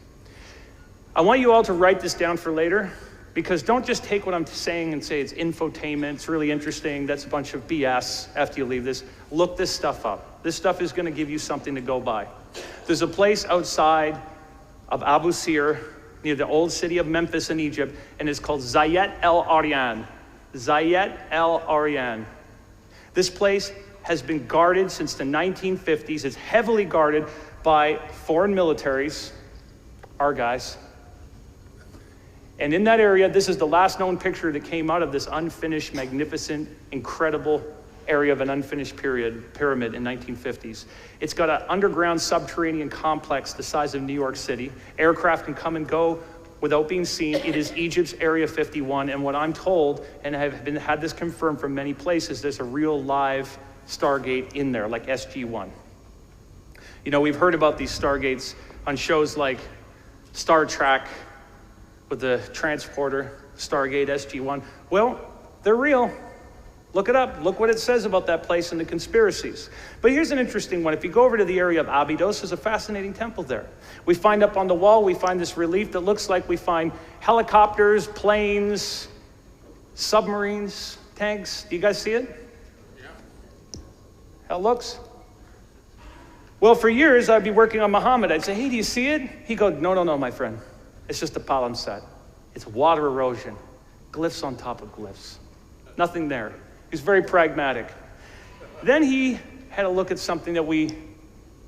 I want you all to write this down for later, because don't just take what I'm saying and say it's infotainment, it's really interesting, that's a bunch of BS after you leave this. Look this stuff up. This stuff is going to give you something to go by. There's a place outside of Abu Sir, near the old city of Memphis in Egypt, and it's called Zayet El Aryan. Zayet El Aryan. This place has been guarded since the 1950s. It's heavily guarded by foreign militaries, our guys. And in that area, this is the last known picture that came out of this unfinished, magnificent, incredible area of an unfinished pyramid in 1950s. It's got an underground subterranean complex the size of New York City. Aircraft can come and go without being seen. It is Egypt's Area 51, and what I'm told, and I have had this confirmed from many places, there's a real live Stargate in there, like SG-1. You know, we've heard about these Stargates on shows like Star Trek, with the transporter, Stargate SG-1. Well, they're real. Look it up. Look what it says about that place and the conspiracies. But here's an interesting one. If you go over to the area of Abydos, there's a fascinating temple there. We find up on the wall, we find this relief that looks like we find helicopters, planes, submarines, tanks. Do you guys see it? Yeah. How it looks? Well, for years, I'd be working on Muhammad. I'd say, hey, do you see it? He'd go, no, my friend. It's just a palimpsest. It's water erosion. Glyphs on top of glyphs. Nothing there. He's very pragmatic. Then he had a look at something that we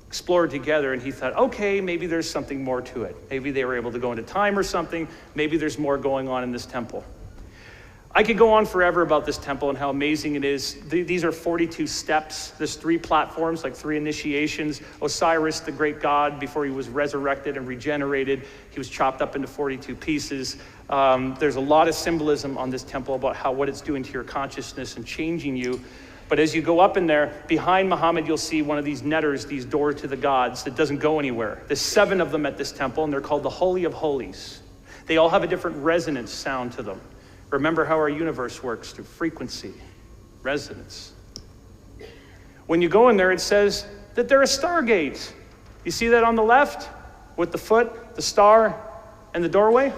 explored together, and he thought, okay, maybe there's something more to it. Maybe they were able to go into time or something. Maybe there's more going on in this temple. I could go on forever about this temple and how amazing it is. These are 42 steps. There's 3 platforms, like 3 initiations. Osiris, the great god, before he was resurrected and regenerated, he was chopped up into 42 pieces. There's a lot of symbolism on this temple about what it's doing to your consciousness and changing you. But as you go up in there, behind Muhammad, you'll see one of these netters, these doors to the gods that doesn't go anywhere. There's 7 of them at this temple, and they're called the Holy of Holies. They all have a different resonance sound to them. Remember how our universe works through frequency, resonance. When you go in there, it says that there are stargates. You see that on the left with the foot, the star, and the doorway?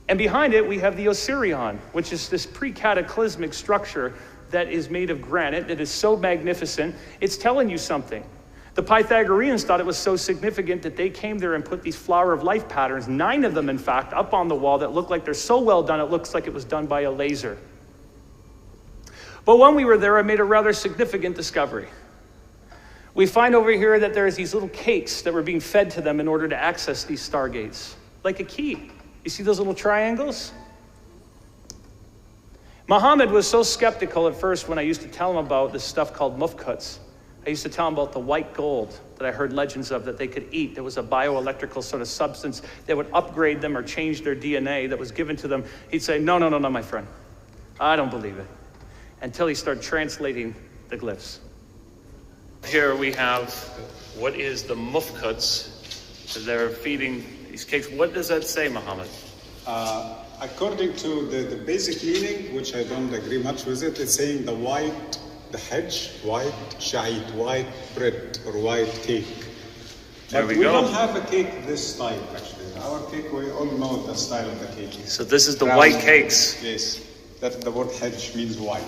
And behind it, we have the Osirion, which is this pre-cataclysmic structure that is made of granite that is so magnificent, it's telling you something. The Pythagoreans thought it was so significant that they came there and put these flower of life patterns, 9 of them, in fact, up on the wall that look like they're so well done, it looks like it was done by a laser. But when we were there, I made a rather significant discovery. We find over here that there's these little cakes that were being fed to them in order to access these stargates, like a key. You see those little triangles? Muhammad was so skeptical at first when I used to tell him about this stuff called mufkuts. I used to tell him about the white gold that I heard legends of that they could eat. There was a bioelectrical sort of substance that would upgrade them or change their DNA that was given to them. He'd say, no, my friend. I don't believe it. Until he started translating the glyphs. Here we have what is the mufkuts that they're feeding these cakes. What does that say, Muhammad? According to the basic meaning, which I don't agree much with it, it's saying the hedge, white sha'it, white bread or white cake. There we go. We go. don't have a cake this style, actually. Our cake, we all know the style of the cake. So this is the white cakes. Yes, that the word hedge means white.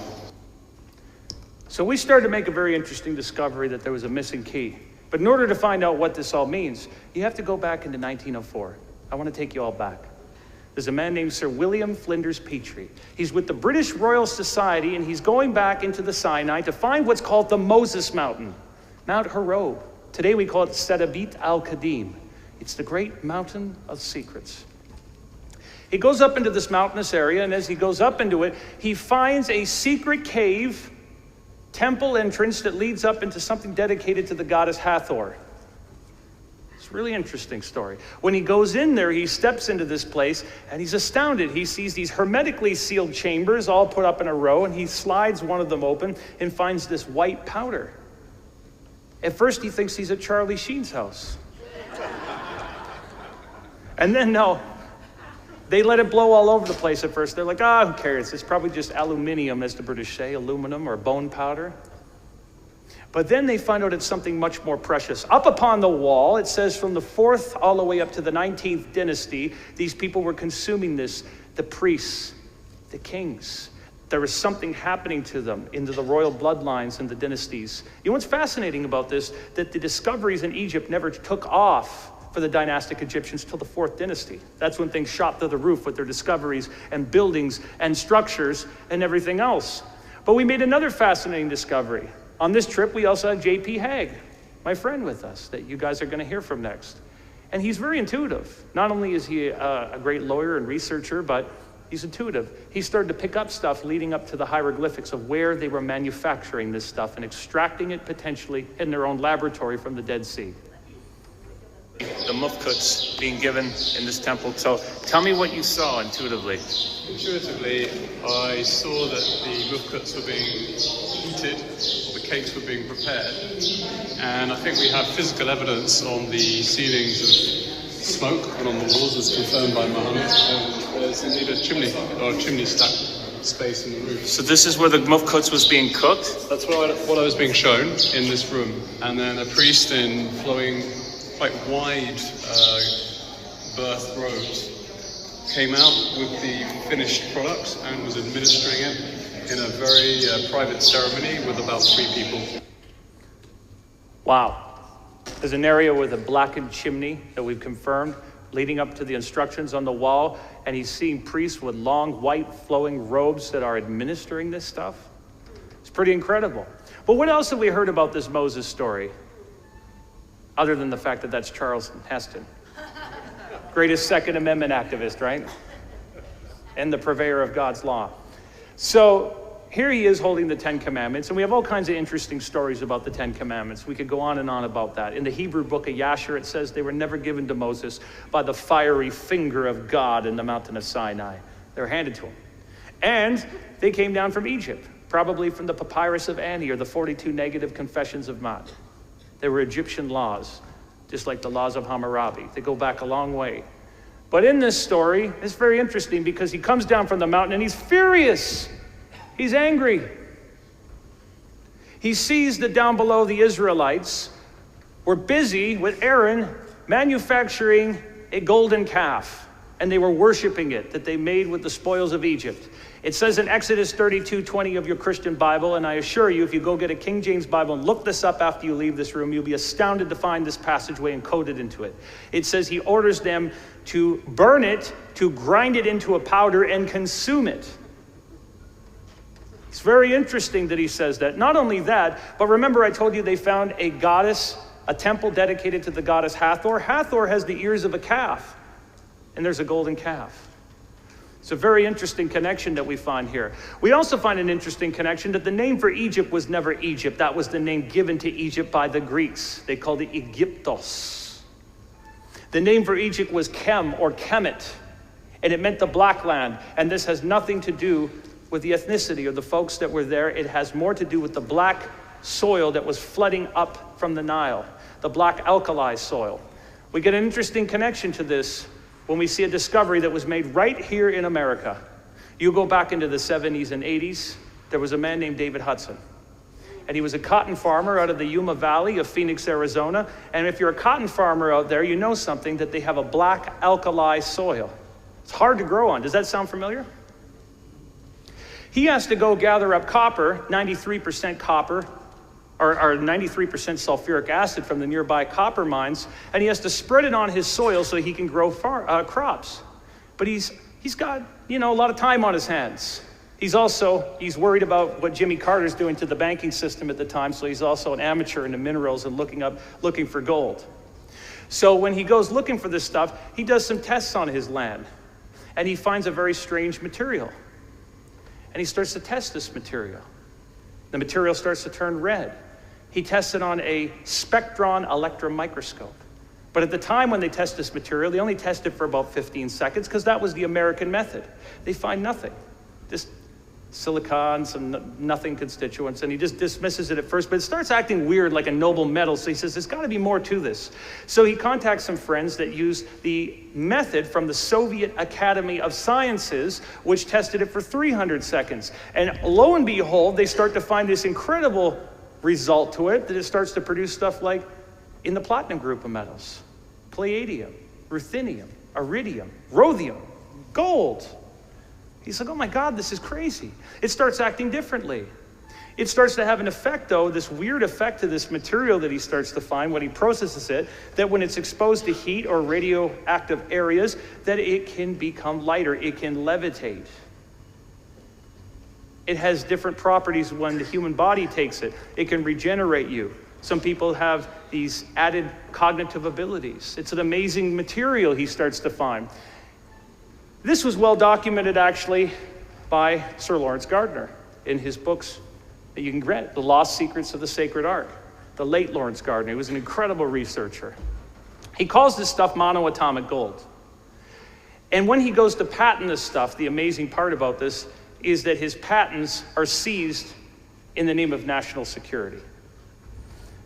So we started to make a very interesting discovery that there was a missing key. But in order to find out what this all means, you have to go back into 1904. I want to take you all back. There's a man named Sir William Flinders Petrie. He's with the British Royal Society, and he's going back into the Sinai to find what's called the Moses Mountain, Mount Harob. Today we call it Sedabit al-Qadim. It's the great mountain of secrets. He goes up into this mountainous area, and as he goes up into it, he finds a secret cave, temple entrance that leads up into something dedicated to the goddess Hathor. It's a really interesting story. When he goes in there, he steps into this place and he's astounded. He sees these hermetically sealed chambers all put up in a row, and he slides one of them open and finds this white powder. At first he thinks he's at Charlie Sheen's house. And then no, they let it blow all over the place at first. They're like, who cares? It's probably just aluminium, as the British say, aluminum or bone powder. But then they find out it's something much more precious. Up upon the wall, it says from the 4th all the way up to the 19th dynasty, these people were consuming this, the priests, the kings. There was something happening to them into the royal bloodlines and the dynasties. You know what's fascinating about this? That the discoveries in Egypt never took off for the dynastic Egyptians till the 4th dynasty. That's when things shot through the roof with their discoveries and buildings and structures and everything else. But we made another fascinating discovery. On this trip, we also had J.P. Hague, my friend, with us that you guys are going to hear from next. And he's very intuitive. Not only is he a great lawyer and researcher, but he's intuitive. He started to pick up stuff leading up to the hieroglyphics of where they were manufacturing this stuff and extracting it potentially in their own laboratory from the Dead Sea. The mufkuts being given in this temple. So tell me what you saw intuitively. Intuitively, I saw that the mufkuts were being heated, or the cakes were being prepared, and I think we have physical evidence on the ceilings of smoke and on the walls, as confirmed by Muhammad. And there's indeed a chimney or a chimney stack space in the roof. So this is where the mufkuts was being cooked? That's what I was being shown in this room. And then a priest in flowing, quite wide birth robes came out with the finished product and was administering it in a very private ceremony with about 3 people. Wow. There's an area with a blackened chimney that we've confirmed leading up to the instructions on the wall, and he's seeing priests with long white flowing robes that are administering this stuff. It's pretty incredible. But what else have we heard about this Moses story? Other than the fact that that's Charlton Heston. Greatest Second Amendment activist, right? And the purveyor of God's law. So here he is holding the 10 Commandments, and we have all kinds of interesting stories about the 10 Commandments. We could go on and on about that. In the Hebrew book of Yashar, it says they were never given to Moses by the fiery finger of God in the mountain of Sinai. They were handed to him. And they came down from Egypt, probably from the Papyrus of Ani or the 42 negative confessions of Maat. They were Egyptian laws, just like the laws of Hammurabi. They go back a long way. But in this story, it's very interesting because he comes down from the mountain and he's furious. He's angry. He sees that down below the Israelites were busy with Aaron manufacturing a golden calf, and they were worshiping it that they made with the spoils of Egypt. It says in Exodus 32:20 of your Christian Bible, and I assure you, if you go get a King James Bible and look this up after you leave this room, you'll be astounded to find this passageway encoded into it. It says he orders them to burn it, to grind it into a powder and consume it. It's very interesting that he says that. Not only that, but remember I told you they found a goddess, a temple dedicated to the goddess Hathor. Hathor has the ears of a calf, and there's a golden calf. It's a very interesting connection that we find here. We also find an interesting connection that the name for Egypt was never Egypt. That was the name given to Egypt by the Greeks. They called it Aegyptos. The name for Egypt was Kem or Kemet, and it meant the black land. And this has nothing to do with the ethnicity of the folks that were there. It has more to do with the black soil that was flooding up from the Nile, the black alkali soil. We get an interesting connection to this when we see a discovery that was made right here in America. You go back into the 70s and 80s, there was a man named David Hudson. And he was a cotton farmer out of the Yuma Valley of Phoenix, Arizona. And if you're a cotton farmer out there, you know something, that they have a black alkali soil. It's hard to grow on. Does that sound familiar? He has to go gather up copper, 93% copper, or 93% sulfuric acid from the nearby copper mines, and he has to spread it on his soil so he can grow crops. But he's got, a lot of time on his hands. He's worried about what Jimmy Carter's doing to the banking system at the time, so he's also an amateur in the minerals and looking for gold. So when he goes looking for this stuff, he does some tests on his land, and he finds a very strange material. And he starts to test this material. The material starts to turn red. He tests it on a spectron electron microscope. But at the time when they test this material, they only test it for about 15 seconds because that was the American method. They find nothing, just silicon, some nothing constituents, and he just dismisses it at first, but it starts acting weird like a noble metal, so he says, there's got to be more to this. So he contacts some friends that used the method from the Soviet Academy of Sciences, which tested it for 300 seconds. And lo and behold, they start to find this incredible result to it, that it starts to produce stuff like in the platinum group of metals, palladium, ruthenium, iridium, rhodium, gold. He's like, oh my God, this is crazy. It starts acting differently. It starts to have an effect, though, this weird effect to this material that he starts to find when he processes it, that when it's exposed to heat or radioactive areas, that it can become lighter, it can levitate. It has different properties when the human body takes it. It can regenerate you. Some people have these added cognitive abilities. It's an amazing material he starts to find. This was well documented, actually, by Sir Lawrence Gardner in his books that you can read, The Lost Secrets of the Sacred Ark. The late Lawrence Gardner, he was an incredible researcher. He calls this stuff monoatomic gold. And when he goes to patent this stuff, the amazing part about this is that his patents are seized in the name of national security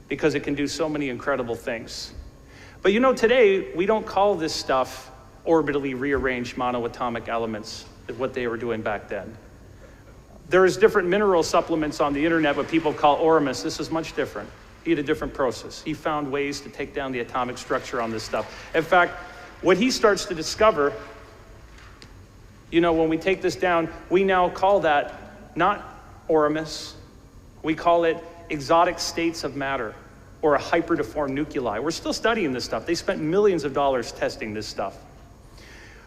because it can do so many incredible things. But today, we don't call this stuff orbitally rearranged monoatomic elements, is what they were doing back then. There's different mineral supplements on the internet what people call Oramus. This is much different. He had a different process. He found ways to take down the atomic structure on this stuff. In fact, what he starts to discover, you know, when we take this down, we now call that not Oramus. We call it exotic states of matter, or a hyperdeformed nuclei. We're still studying this stuff. They spent millions of dollars testing this stuff.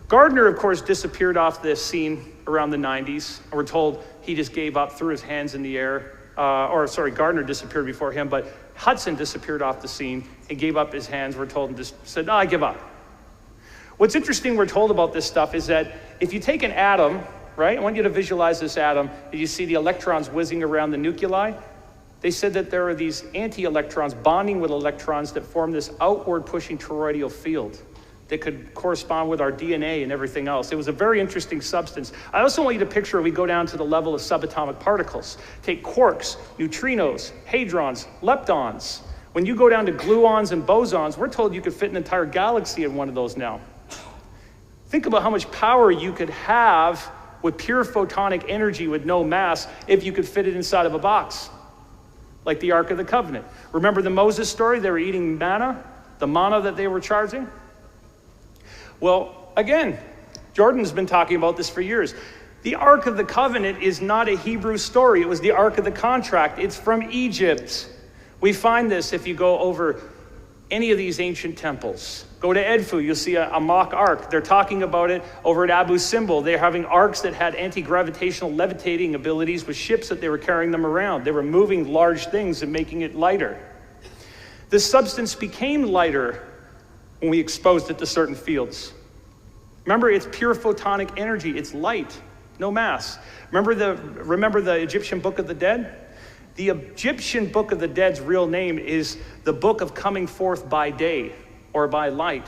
Gardner, of course, disappeared off the scene around the 90s. And we're told he just gave up, threw his hands in the air. Gardner disappeared before him, but Hudson disappeared off the scene and gave up his hands, we're told, and just said, I give up. What's interesting we're told about this stuff is that if you take an atom, right? I want you to visualize this atom. You see the electrons whizzing around the nuclei. They said that there are these anti-electrons bonding with electrons that form this outward pushing toroidal field that could correspond with our DNA and everything else. It was a very interesting substance. I also want you to picture we go down to the level of subatomic particles. Take quarks, neutrinos, hadrons, leptons. When you go down to gluons and bosons, we're told you could fit an entire galaxy in one of those now. Think about how much power you could have with pure photonic energy with no mass if you could fit it inside of a box, like the Ark of the Covenant. Remember the Moses story? They were eating manna, the manna that they were charging? Well, again, Jordan's been talking about this for years. The Ark of the Covenant is not a Hebrew story. It was the Ark of the Contract. It's from Egypt. We find this if you go over any of these ancient temples. Go to Edfu, you'll see a mock ark. They're talking about it over at Abu Simbel. They're having arks that had anti-gravitational levitating abilities with ships that they were carrying them around. They were moving large things and making it lighter. This substance became lighter when we exposed it to certain fields. Remember, it's pure photonic energy. It's light, no mass. Remember the Egyptian Book of the Dead? The Egyptian Book of the Dead's real name is the Book of Coming Forth by Day, or by light.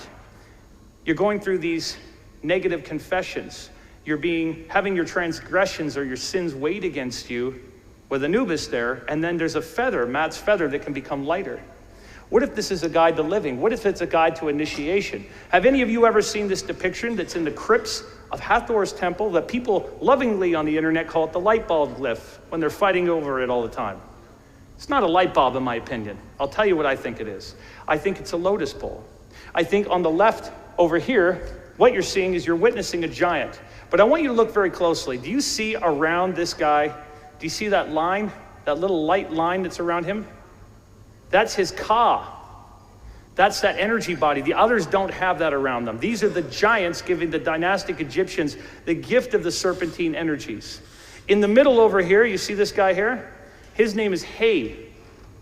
You're going through these negative confessions. You're having your transgressions or your sins weighed against you with Anubis there, and then there's a feather, Matt's feather, that can become lighter. What if this is a guide to living? What if it's a guide to initiation? Have any of you ever seen this depiction that's in the crypts of Hathor's temple that people lovingly on the internet call it the light bulb glyph when they're fighting over it all the time? It's not a light bulb in my opinion. I'll tell you what I think it is. I think it's a lotus bowl. I think on the left over here, what you're seeing is you're witnessing a giant. But I want you to look very closely. Do you see around this guy, do you see that line, that little light line that's around him? That's his Ka. That's that energy body. The others don't have that around them. These are the giants giving the dynastic Egyptians the gift of the serpentine energies. In the middle over here, you see this guy here? His name is He.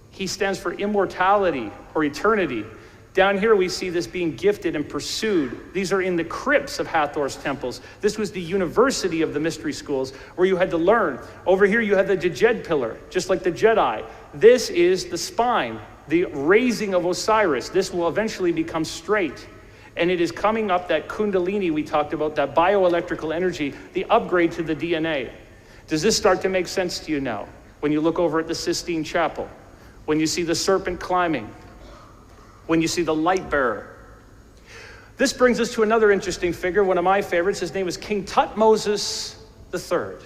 He stands for immortality or eternity. Down here, we see this being gifted and pursued. These are in the crypts of Hathor's temples. This was the university of the mystery schools where you had to learn. Over here, you have the Djed pillar, just like the Jedi. This is the spine, the raising of Osiris. This will eventually become straight. And it is coming up that Kundalini we talked about, that bioelectrical energy, the upgrade to the DNA. Does this start to make sense to you now? When you look over at the Sistine Chapel, when you see the serpent climbing, when you see the light bearer. This brings us to another interesting figure, one of my favorites. His name is King Thutmose III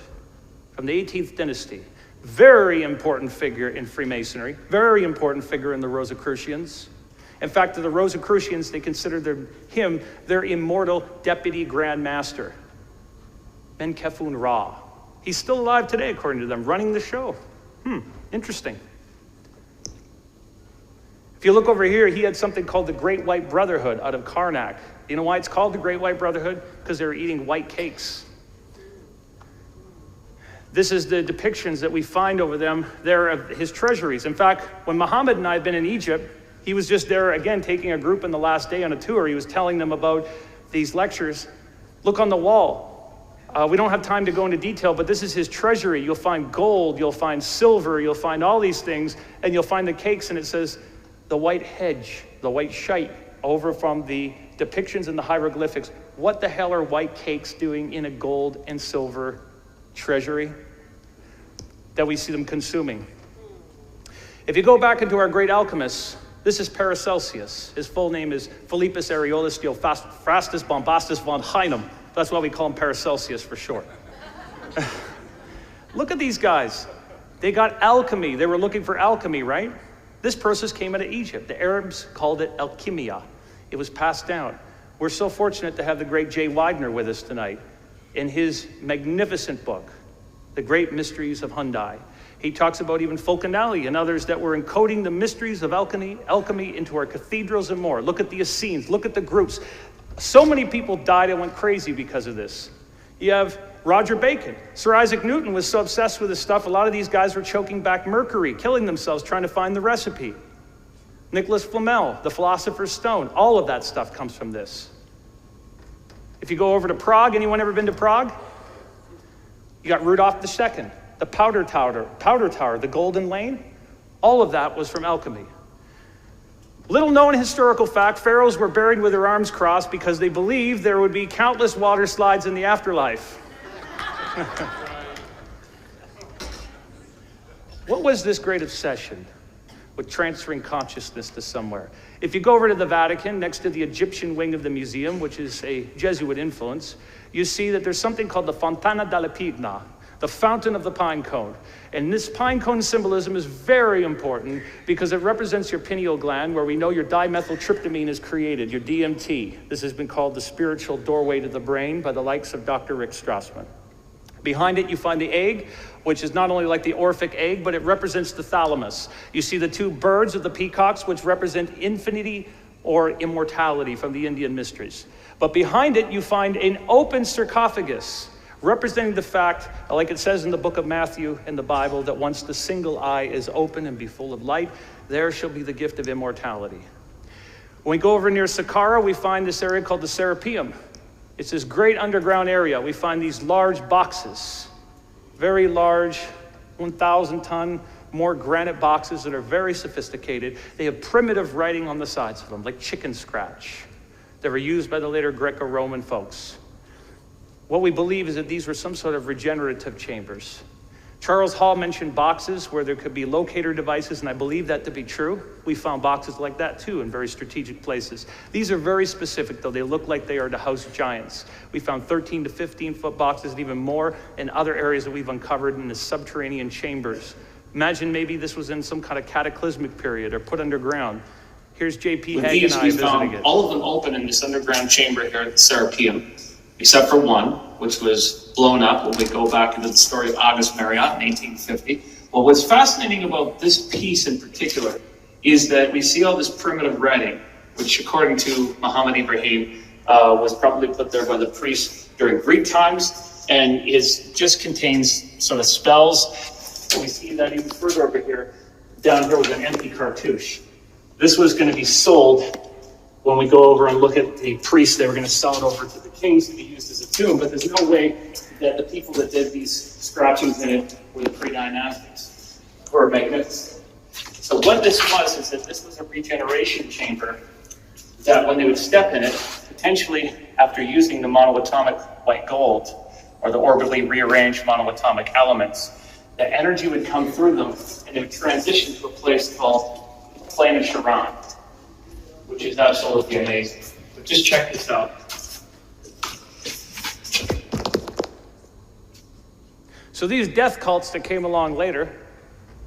from the 18th dynasty. Very important figure in Freemasonry, very important figure in the Rosicrucians. In fact, the Rosicrucians, they consider him their immortal deputy grand master, Menkaphun Ra. He's still alive today, according to them, running the show. Interesting. If you look over here, he had something called the Great White Brotherhood out of Karnak. You know why it's called the Great White Brotherhood? Because they were eating white cakes. This is the depictions that we find over them there of his treasuries. In fact, when Muhammad and I had been in Egypt, he was just there again taking a group in the last day on a tour. He was telling them about these lectures. Look on the wall. We don't have time to go into detail, but this is his treasury. You'll find gold, you'll find silver, you'll find all these things, and you'll find the cakes, and it says, the white hedge, the white shite, over from the depictions in the hieroglyphics. What the hell are white cakes doing in a gold and silver treasury that we see them consuming? If you go back into our great alchemists, this is Paracelsus. His full name is Philippus Areolus Theophrastus Bombastus von Heinem. That's why we call him Paracelsus for short. Look at these guys. They got alchemy. They were looking for alchemy, right? This process came out of Egypt. The Arabs called it alchemia. It was passed down. We're so fortunate to have the great Jay Weidner with us tonight in his magnificent book, The Great Mysteries of Hyundai. He talks about even Fulcanelli and others that were encoding the mysteries of alchemy into our cathedrals and more. Look at the Essenes, look at the groups. So many people died and went crazy because of this. You have Roger Bacon. Sir Isaac Newton was so obsessed with this stuff, a lot of these guys were choking back mercury, killing themselves trying to find the recipe. Nicholas Flamel, the Philosopher's Stone, all of that stuff comes from this. If you go over to Prague, anyone ever been to Prague? You got Rudolph II, the Powder Tower, the Golden Lane. All of that was from alchemy. Little known historical fact, pharaohs were buried with their arms crossed because they believed there would be countless water slides in the afterlife. What was this great obsession with transferring consciousness to somewhere? If you go over to the Vatican, next to the Egyptian wing of the museum, which is a Jesuit influence, you see that there's something called the Fontana della Pigna, the fountain of the pine cone. And this pine cone symbolism is very important because it represents your pineal gland, where we know your dimethyltryptamine is created, your DMT. This has been called the spiritual doorway to the brain by the likes of Dr. Rick Strassman. Behind it, you find the egg, which is not only like the Orphic egg, but it represents the thalamus. You see the two birds of the peacocks, which represent infinity or immortality from the Indian mysteries. But behind it, you find an open sarcophagus, representing the fact, like it says in the book of Matthew in the Bible, that once the single eye is open and be full of light, there shall be the gift of immortality. When we go over near Saqqara, we find this area called the Serapeum. It's this great underground area. We find these large boxes, very large, 1,000-ton, more granite boxes that are very sophisticated. They have primitive writing on the sides of them, like chicken scratch. They were used by the later Greco-Roman folks. What we believe is that these were some sort of regenerative chambers. Charles Hall mentioned boxes where there could be locator devices, and I believe that to be true. We found boxes like that too in very strategic places. These are very specific, though. They look like they are to house giants. We found 13 to 15-foot boxes and even more in other areas that we've uncovered in the subterranean chambers. Imagine maybe this was in some kind of cataclysmic period or put underground. Here's J.P. Hague and I visiting it. All of them open in this underground chamber here at the Serapeum, except for one, which was blown up when we go back into the story of August Marriott in 1850. Well, what's fascinating about this piece in particular is that we see all this primitive writing, which according to Muhammad Ibrahim, was probably put there by the priests during Greek times, and just contains sort of spells. We see that even further over here, down here with an empty cartouche. This was going to be sold when we go over and look at the priests. They were going to sell it over to the kings to be used as a tomb, but there's no way that the people that did these scratchings in it were the pre-dynastics, who are magnificent. So what this was is that this was a regeneration chamber that when they would step in it, potentially after using the monoatomic white gold or the orbitally rearranged monoatomic elements, the energy would come through them and it would transition to a place called the Plain of Charon, which is absolutely amazing. But just check this out. So these death cults that came along later,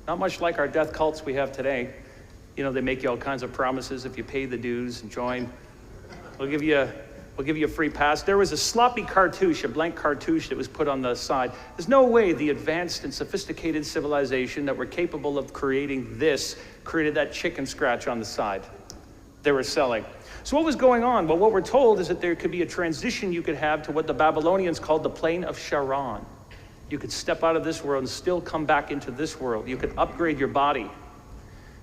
not much like our death cults we have today. You know, they make you all kinds of promises. If you pay the dues and join, we'll give you a free pass. There was a sloppy cartouche, a blank cartouche that was put on the side. There's no way the advanced and sophisticated civilization that were capable of creating this created that chicken scratch on the side they were selling. So what was going on? Well, what we're told is that there could be a transition you could have to what the Babylonians called the Plain of Charon. You could step out of this world and still come back into this world. You could upgrade your body.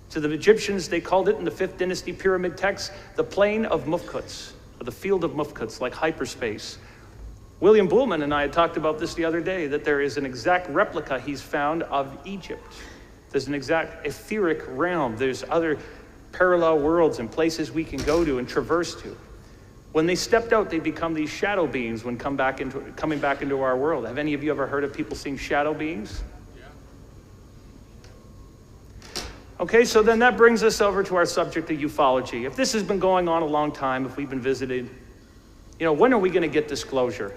To the Egyptians, they called it in the 5th dynasty pyramid text, the Plain of Mufkuts, or the Field of Mufkuts, like hyperspace. William Buhlman and I had talked about this the other day, that there is an exact replica he's found of Egypt. There's an exact etheric realm. There's other parallel worlds and places we can go to and traverse to. When they stepped out, they become these shadow beings when coming back into our world. Have any of you ever heard of people seeing shadow beings? Okay, so then that brings us over to our subject of ufology. If this has been going on a long time, if we've been visited, when are we going to get disclosure?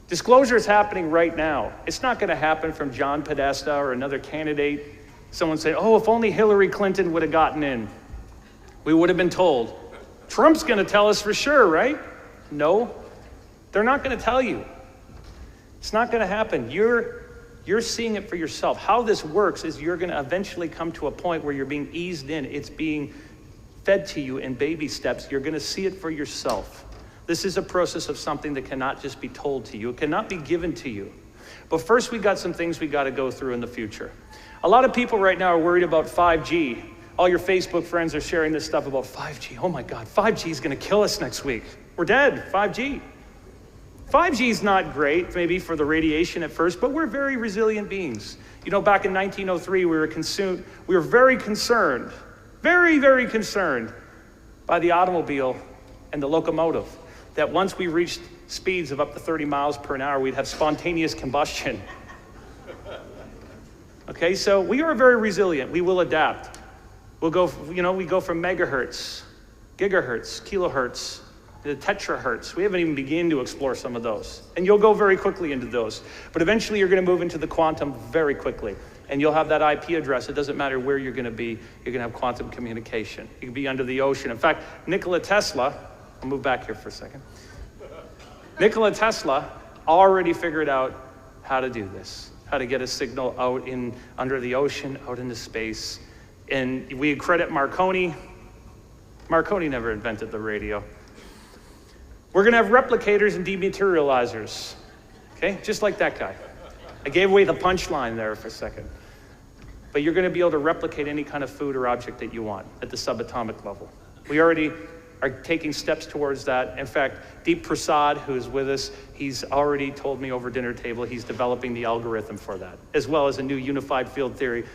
Disclosure is happening right now. It's not going to happen from John Podesta or another candidate. Someone said, oh, if only Hillary Clinton would have gotten in, we would have been told. Trump's going to tell us for sure, right? No, they're not going to tell you. It's not going to happen. You're seeing it for yourself. How this works is you're going to eventually come to a point where you're being eased in. It's being fed to you in baby steps. You're going to see it for yourself. This is a process of something that cannot just be told to you. It cannot be given to you. But first, we got some things we got to go through in the future. A lot of people right now are worried about 5G. All your Facebook friends are sharing this stuff about 5G. Oh my God, 5G is going to kill us next week. We're dead, 5G. 5G is not great, maybe for the radiation at first, but we're very resilient beings. You know, back in 1903, we were very concerned, very concerned by the automobile and the locomotive, that once we reached speeds of up to 30 miles per hour, we'd have spontaneous combustion. Okay, so we are very resilient. We will adapt. We'll go, we go from megahertz, gigahertz, kilohertz, the tetrahertz. We haven't even begun to explore some of those. And you'll go very quickly into those. But eventually you're going to move into the quantum very quickly. And you'll have that IP address. It doesn't matter where you're going to be. You're going to have quantum communication. You can be under the ocean. In fact, Nikola Tesla, I'll move back here for a second. Nikola Tesla already figured out how to do this, how to get a signal out under the ocean, out into space. And we credit Marconi. Marconi never invented the radio. We're going to have replicators and dematerializers, okay? Just like that guy. I gave away the punchline there for a second. But you're going to be able to replicate any kind of food or object that you want at the subatomic level. We already are taking steps towards that. In fact, Deep Prasad, who is with us, he's already told me over dinner table he's developing the algorithm for that, as well as a new unified field theory.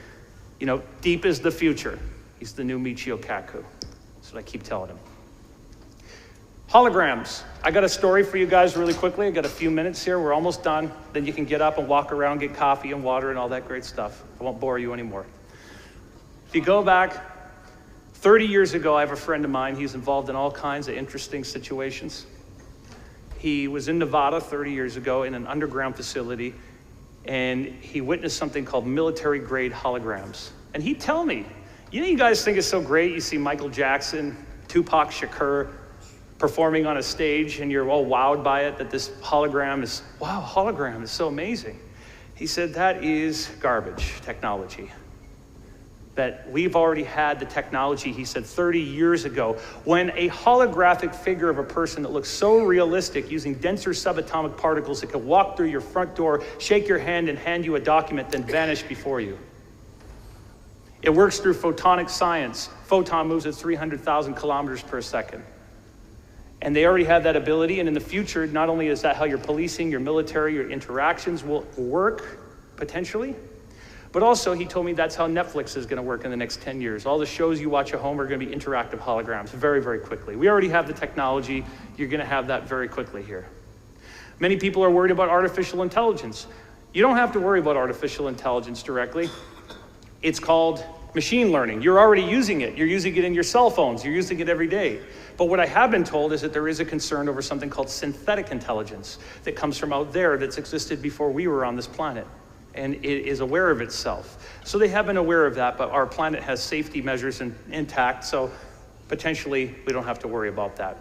You know, Deep is the future. He's the new Michio Kaku. That's what I keep telling him. Holograms. I got a story for you guys really quickly. I got a few minutes here. We're almost done. Then you can get up and walk around, get coffee and water and all that great stuff. I won't bore you anymore. If you go back 30 years ago, I have a friend of mine. He's involved in all kinds of interesting situations. He was in Nevada 30 years ago in an underground facility, and he witnessed something called military-grade holograms. And he'd tell me, you guys think it's so great. You see Michael Jackson, Tupac Shakur, performing on a stage and you're all wowed by it, that this hologram is, wow, hologram is so amazing. He said that is garbage technology. That we've already had the technology, he said 30 years ago, when a holographic figure of a person that looks so realistic using denser subatomic particles that could walk through your front door, shake your hand and hand you a document, then vanish before you. It works through photonic science. Photon moves at 300,000 kilometers per second. And they already have that ability, and in the future, not only is that how your policing, your military, your interactions will work, potentially, but also he told me that's how Netflix is gonna work in the next 10 years. All the shows you watch at home are gonna be interactive holograms very, very quickly. We already have the technology. You're gonna have that very quickly here. Many people are worried about artificial intelligence. You don't have to worry about artificial intelligence directly. It's called machine learning. You're already using it. You're using it in your cell phones. You're using it every day. But what I have been told is that there is a concern over something called synthetic intelligence that comes from out there that's existed before we were on this planet. And it is aware of itself. So they have been aware of that, but our planet has safety measures intact, so potentially we don't have to worry about that.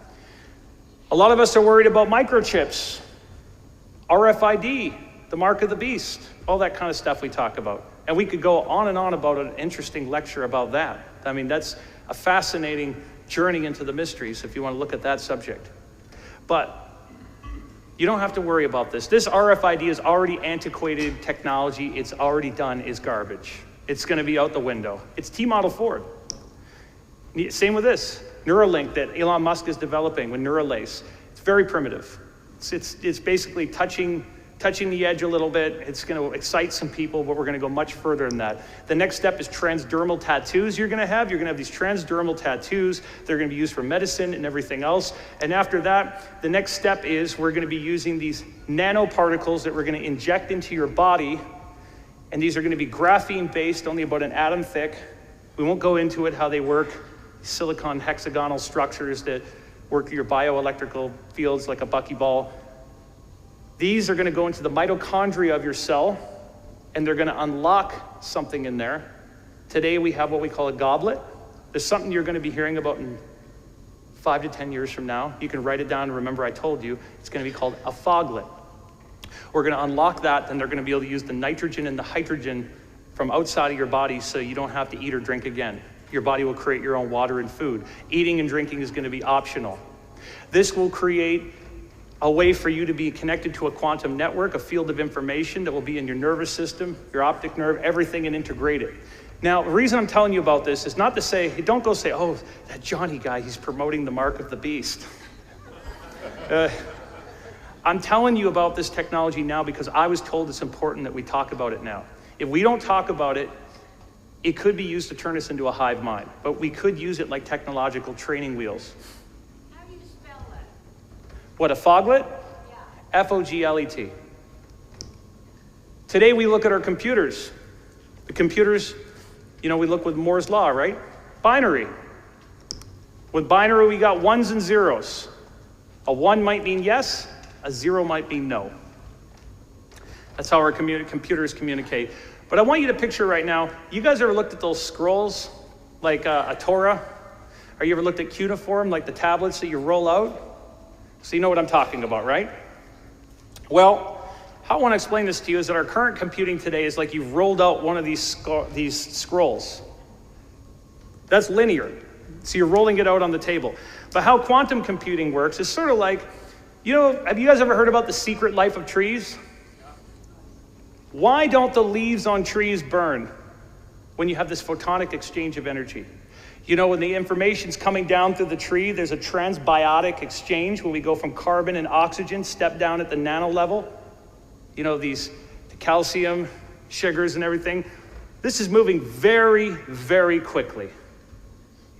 A lot of us are worried about microchips, RFID, the mark of the beast, all that kind of stuff we talk about. And we could go on and on about an interesting lecture about that. I mean, that's a fascinating journey into the mysteries if you want to look at that subject. But you don't have to worry about this. This RFID is already antiquated technology. It's already done, is garbage. It's going to be out the window. It's T-model Ford. Same with this, Neuralink that Elon Musk is developing with Neuralace. It's very primitive. It's basically touching the edge a little bit. It's going to excite some people, but we're going to go much further than that. The next step is transdermal tattoos you're going to have. You're going to have these transdermal tattoos. They're going to be used for medicine and everything else. And after that, the next step is we're going to be using these nanoparticles that we're going to inject into your body. And these are going to be graphene-based, only about an atom thick. We won't go into it, how they work. Silicon hexagonal structures that work your bioelectrical fields like a buckyball. These are going to go into the mitochondria of your cell, and they're going to unlock something in there. Today we have what we call a goblet. There's something you're going to be hearing about in 5 to 10 years from now. You can write it down and remember I told you. It's going to be called a foglet. We're going to unlock that, and they're going to be able to use the nitrogen and the hydrogen from outside of your body so you don't have to eat or drink again. Your body will create your own water and food. Eating and drinking is going to be optional. This will create a way for you to be connected to a quantum network, a field of information that will be in your nervous system, your optic nerve, everything, and integrate it. Now, the reason I'm telling you about this is not to say, don't go say, oh, that Johnny guy, he's promoting the mark of the beast. I'm telling you about this technology now because I was told it's important that we talk about it now. If we don't talk about it, it could be used to turn us into a hive mind, but we could use it like technological training wheels. How do you spell that? What, a foglet? Yeah. F-O-G-L-E-T. Today we look at our computers. The computers, you know, we look with Moore's law, right? Binary. With binary, we got ones and zeros. A 1 might mean yes, a 0 might mean no. That's how our computers communicate. But I want you to picture right now, you guys ever looked at those scrolls, like a Torah? Or you ever looked at cuneiform, like the tablets that you roll out? So you know what I'm talking about, right? Well, how I want to explain this to you is that our current computing today is like you've rolled out one of these scrolls. That's linear. So you're rolling it out on the table. But how quantum computing works is sort of like, you know, have you guys ever heard about the secret life of trees? Why don't the leaves on trees burn when you have this photonic exchange of energy? You know, when the information's coming down through the tree, there's a transbiotic exchange when we go from carbon and oxygen, step down at the nano level. You know, the calcium, sugars and everything. This is moving very, very quickly.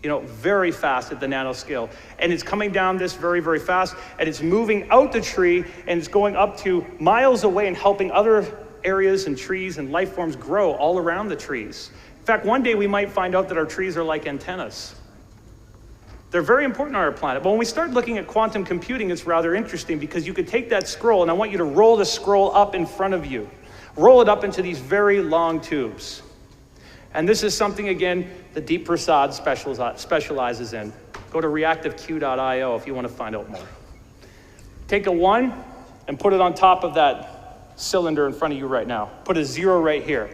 You know, very fast at the nanoscale. And it's coming down this very, very fast, and it's moving out the tree, and it's going up to miles away and helping other areas and trees and life forms grow all around the trees. In fact, one day we might find out that our trees are like antennas. They're very important on our planet. But when we start looking at quantum computing, it's rather interesting because you could take that scroll, and I want you to roll the scroll up in front of you. Roll it up into these very long tubes. And this is something, again, that Deep Prasad specializes in. Go to reactiveq.io if you want to find out more. Take a 1 and put it on top of that cylinder in front of you right now. Put a 0 right here.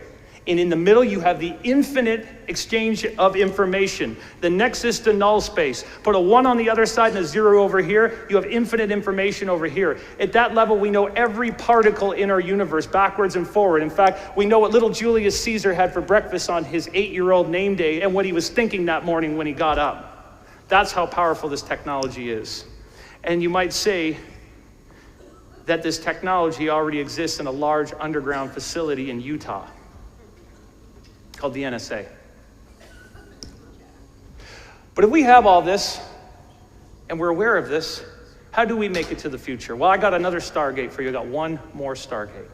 And in the middle, you have the infinite exchange of information, the nexus to null space. Put a 1 on the other side and a 0 over here. You have infinite information over here. At that level, we know every particle in our universe, backwards and forward. In fact, we know what little Julius Caesar had for breakfast on his 8-year-old name day and what he was thinking that morning when he got up. That's how powerful this technology is. And you might say that this technology already exists in a large underground facility in Utah called the NSA. But if we have all this, and we're aware of this, how do we make it to the future? Well, I got another Stargate for you. I got one more Stargate.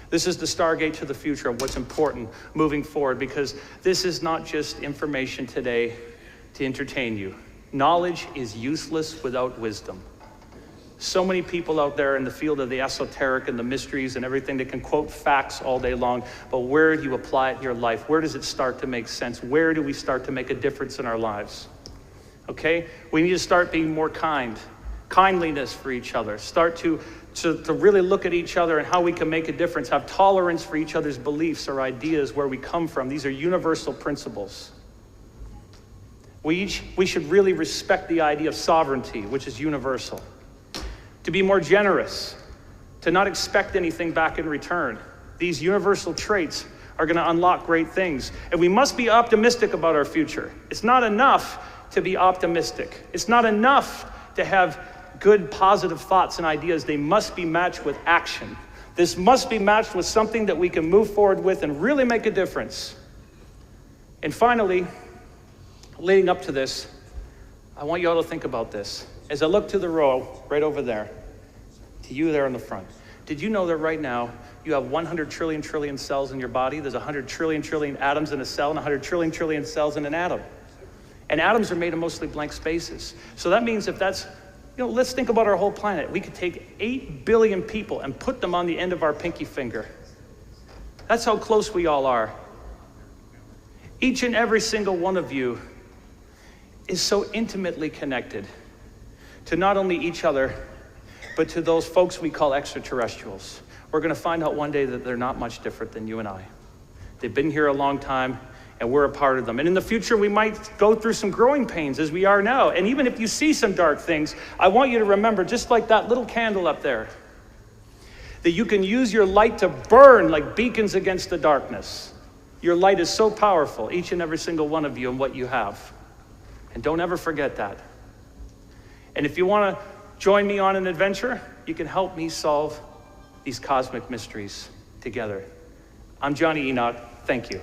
This is the Stargate to the future of what's important moving forward, because this is not just information today to entertain you. Knowledge is useless without wisdom. So many people out there in the field of the esoteric and the mysteries and everything that can quote facts all day long, but where do you apply it in your life? Where does it start to make sense? Where do we start to make a difference in our lives? Okay? We need to start being more kind. Kindliness for each other. Start to really look at each other and how we can make a difference. Have tolerance for each other's beliefs or ideas, where we come from. These are universal principles. We should really respect the idea of sovereignty, which is universal. To be more generous, to not expect anything back in return. These universal traits are going to unlock great things. And we must be optimistic about our future. It's not enough to be optimistic. It's not enough to have good, positive thoughts and ideas. They must be matched with action. This must be matched with something that we can move forward with and really make a difference. And finally, leading up to this, I want you all to think about this. As I look to the row right over there, to you there in the front, did you know that right now you have 100 trillion cells in your body? There's 100 trillion atoms in a cell and 100 trillion cells in an atom. And atoms are made of mostly blank spaces. So that means if that's You know, let's think about our whole planet. We could take 8 billion people and put them on the end of our pinky finger. That's how close we all are. Each and every single one of you is so intimately connected to not only each other, but to those folks we call extraterrestrials. We're going to find out one day that they're not much different than you and I. They've been here a long time, and we're a part of them. And in the future, we might go through some growing pains as we are now. And even if you see some dark things, I want you to remember, just like that little candle up there, that you can use your light to burn like beacons against the darkness. Your light is so powerful, each and every single one of you, and what you have. And don't ever forget that. And if you want to join me on an adventure, you can help me solve these cosmic mysteries together. I'm Johnny Enoch. Thank you.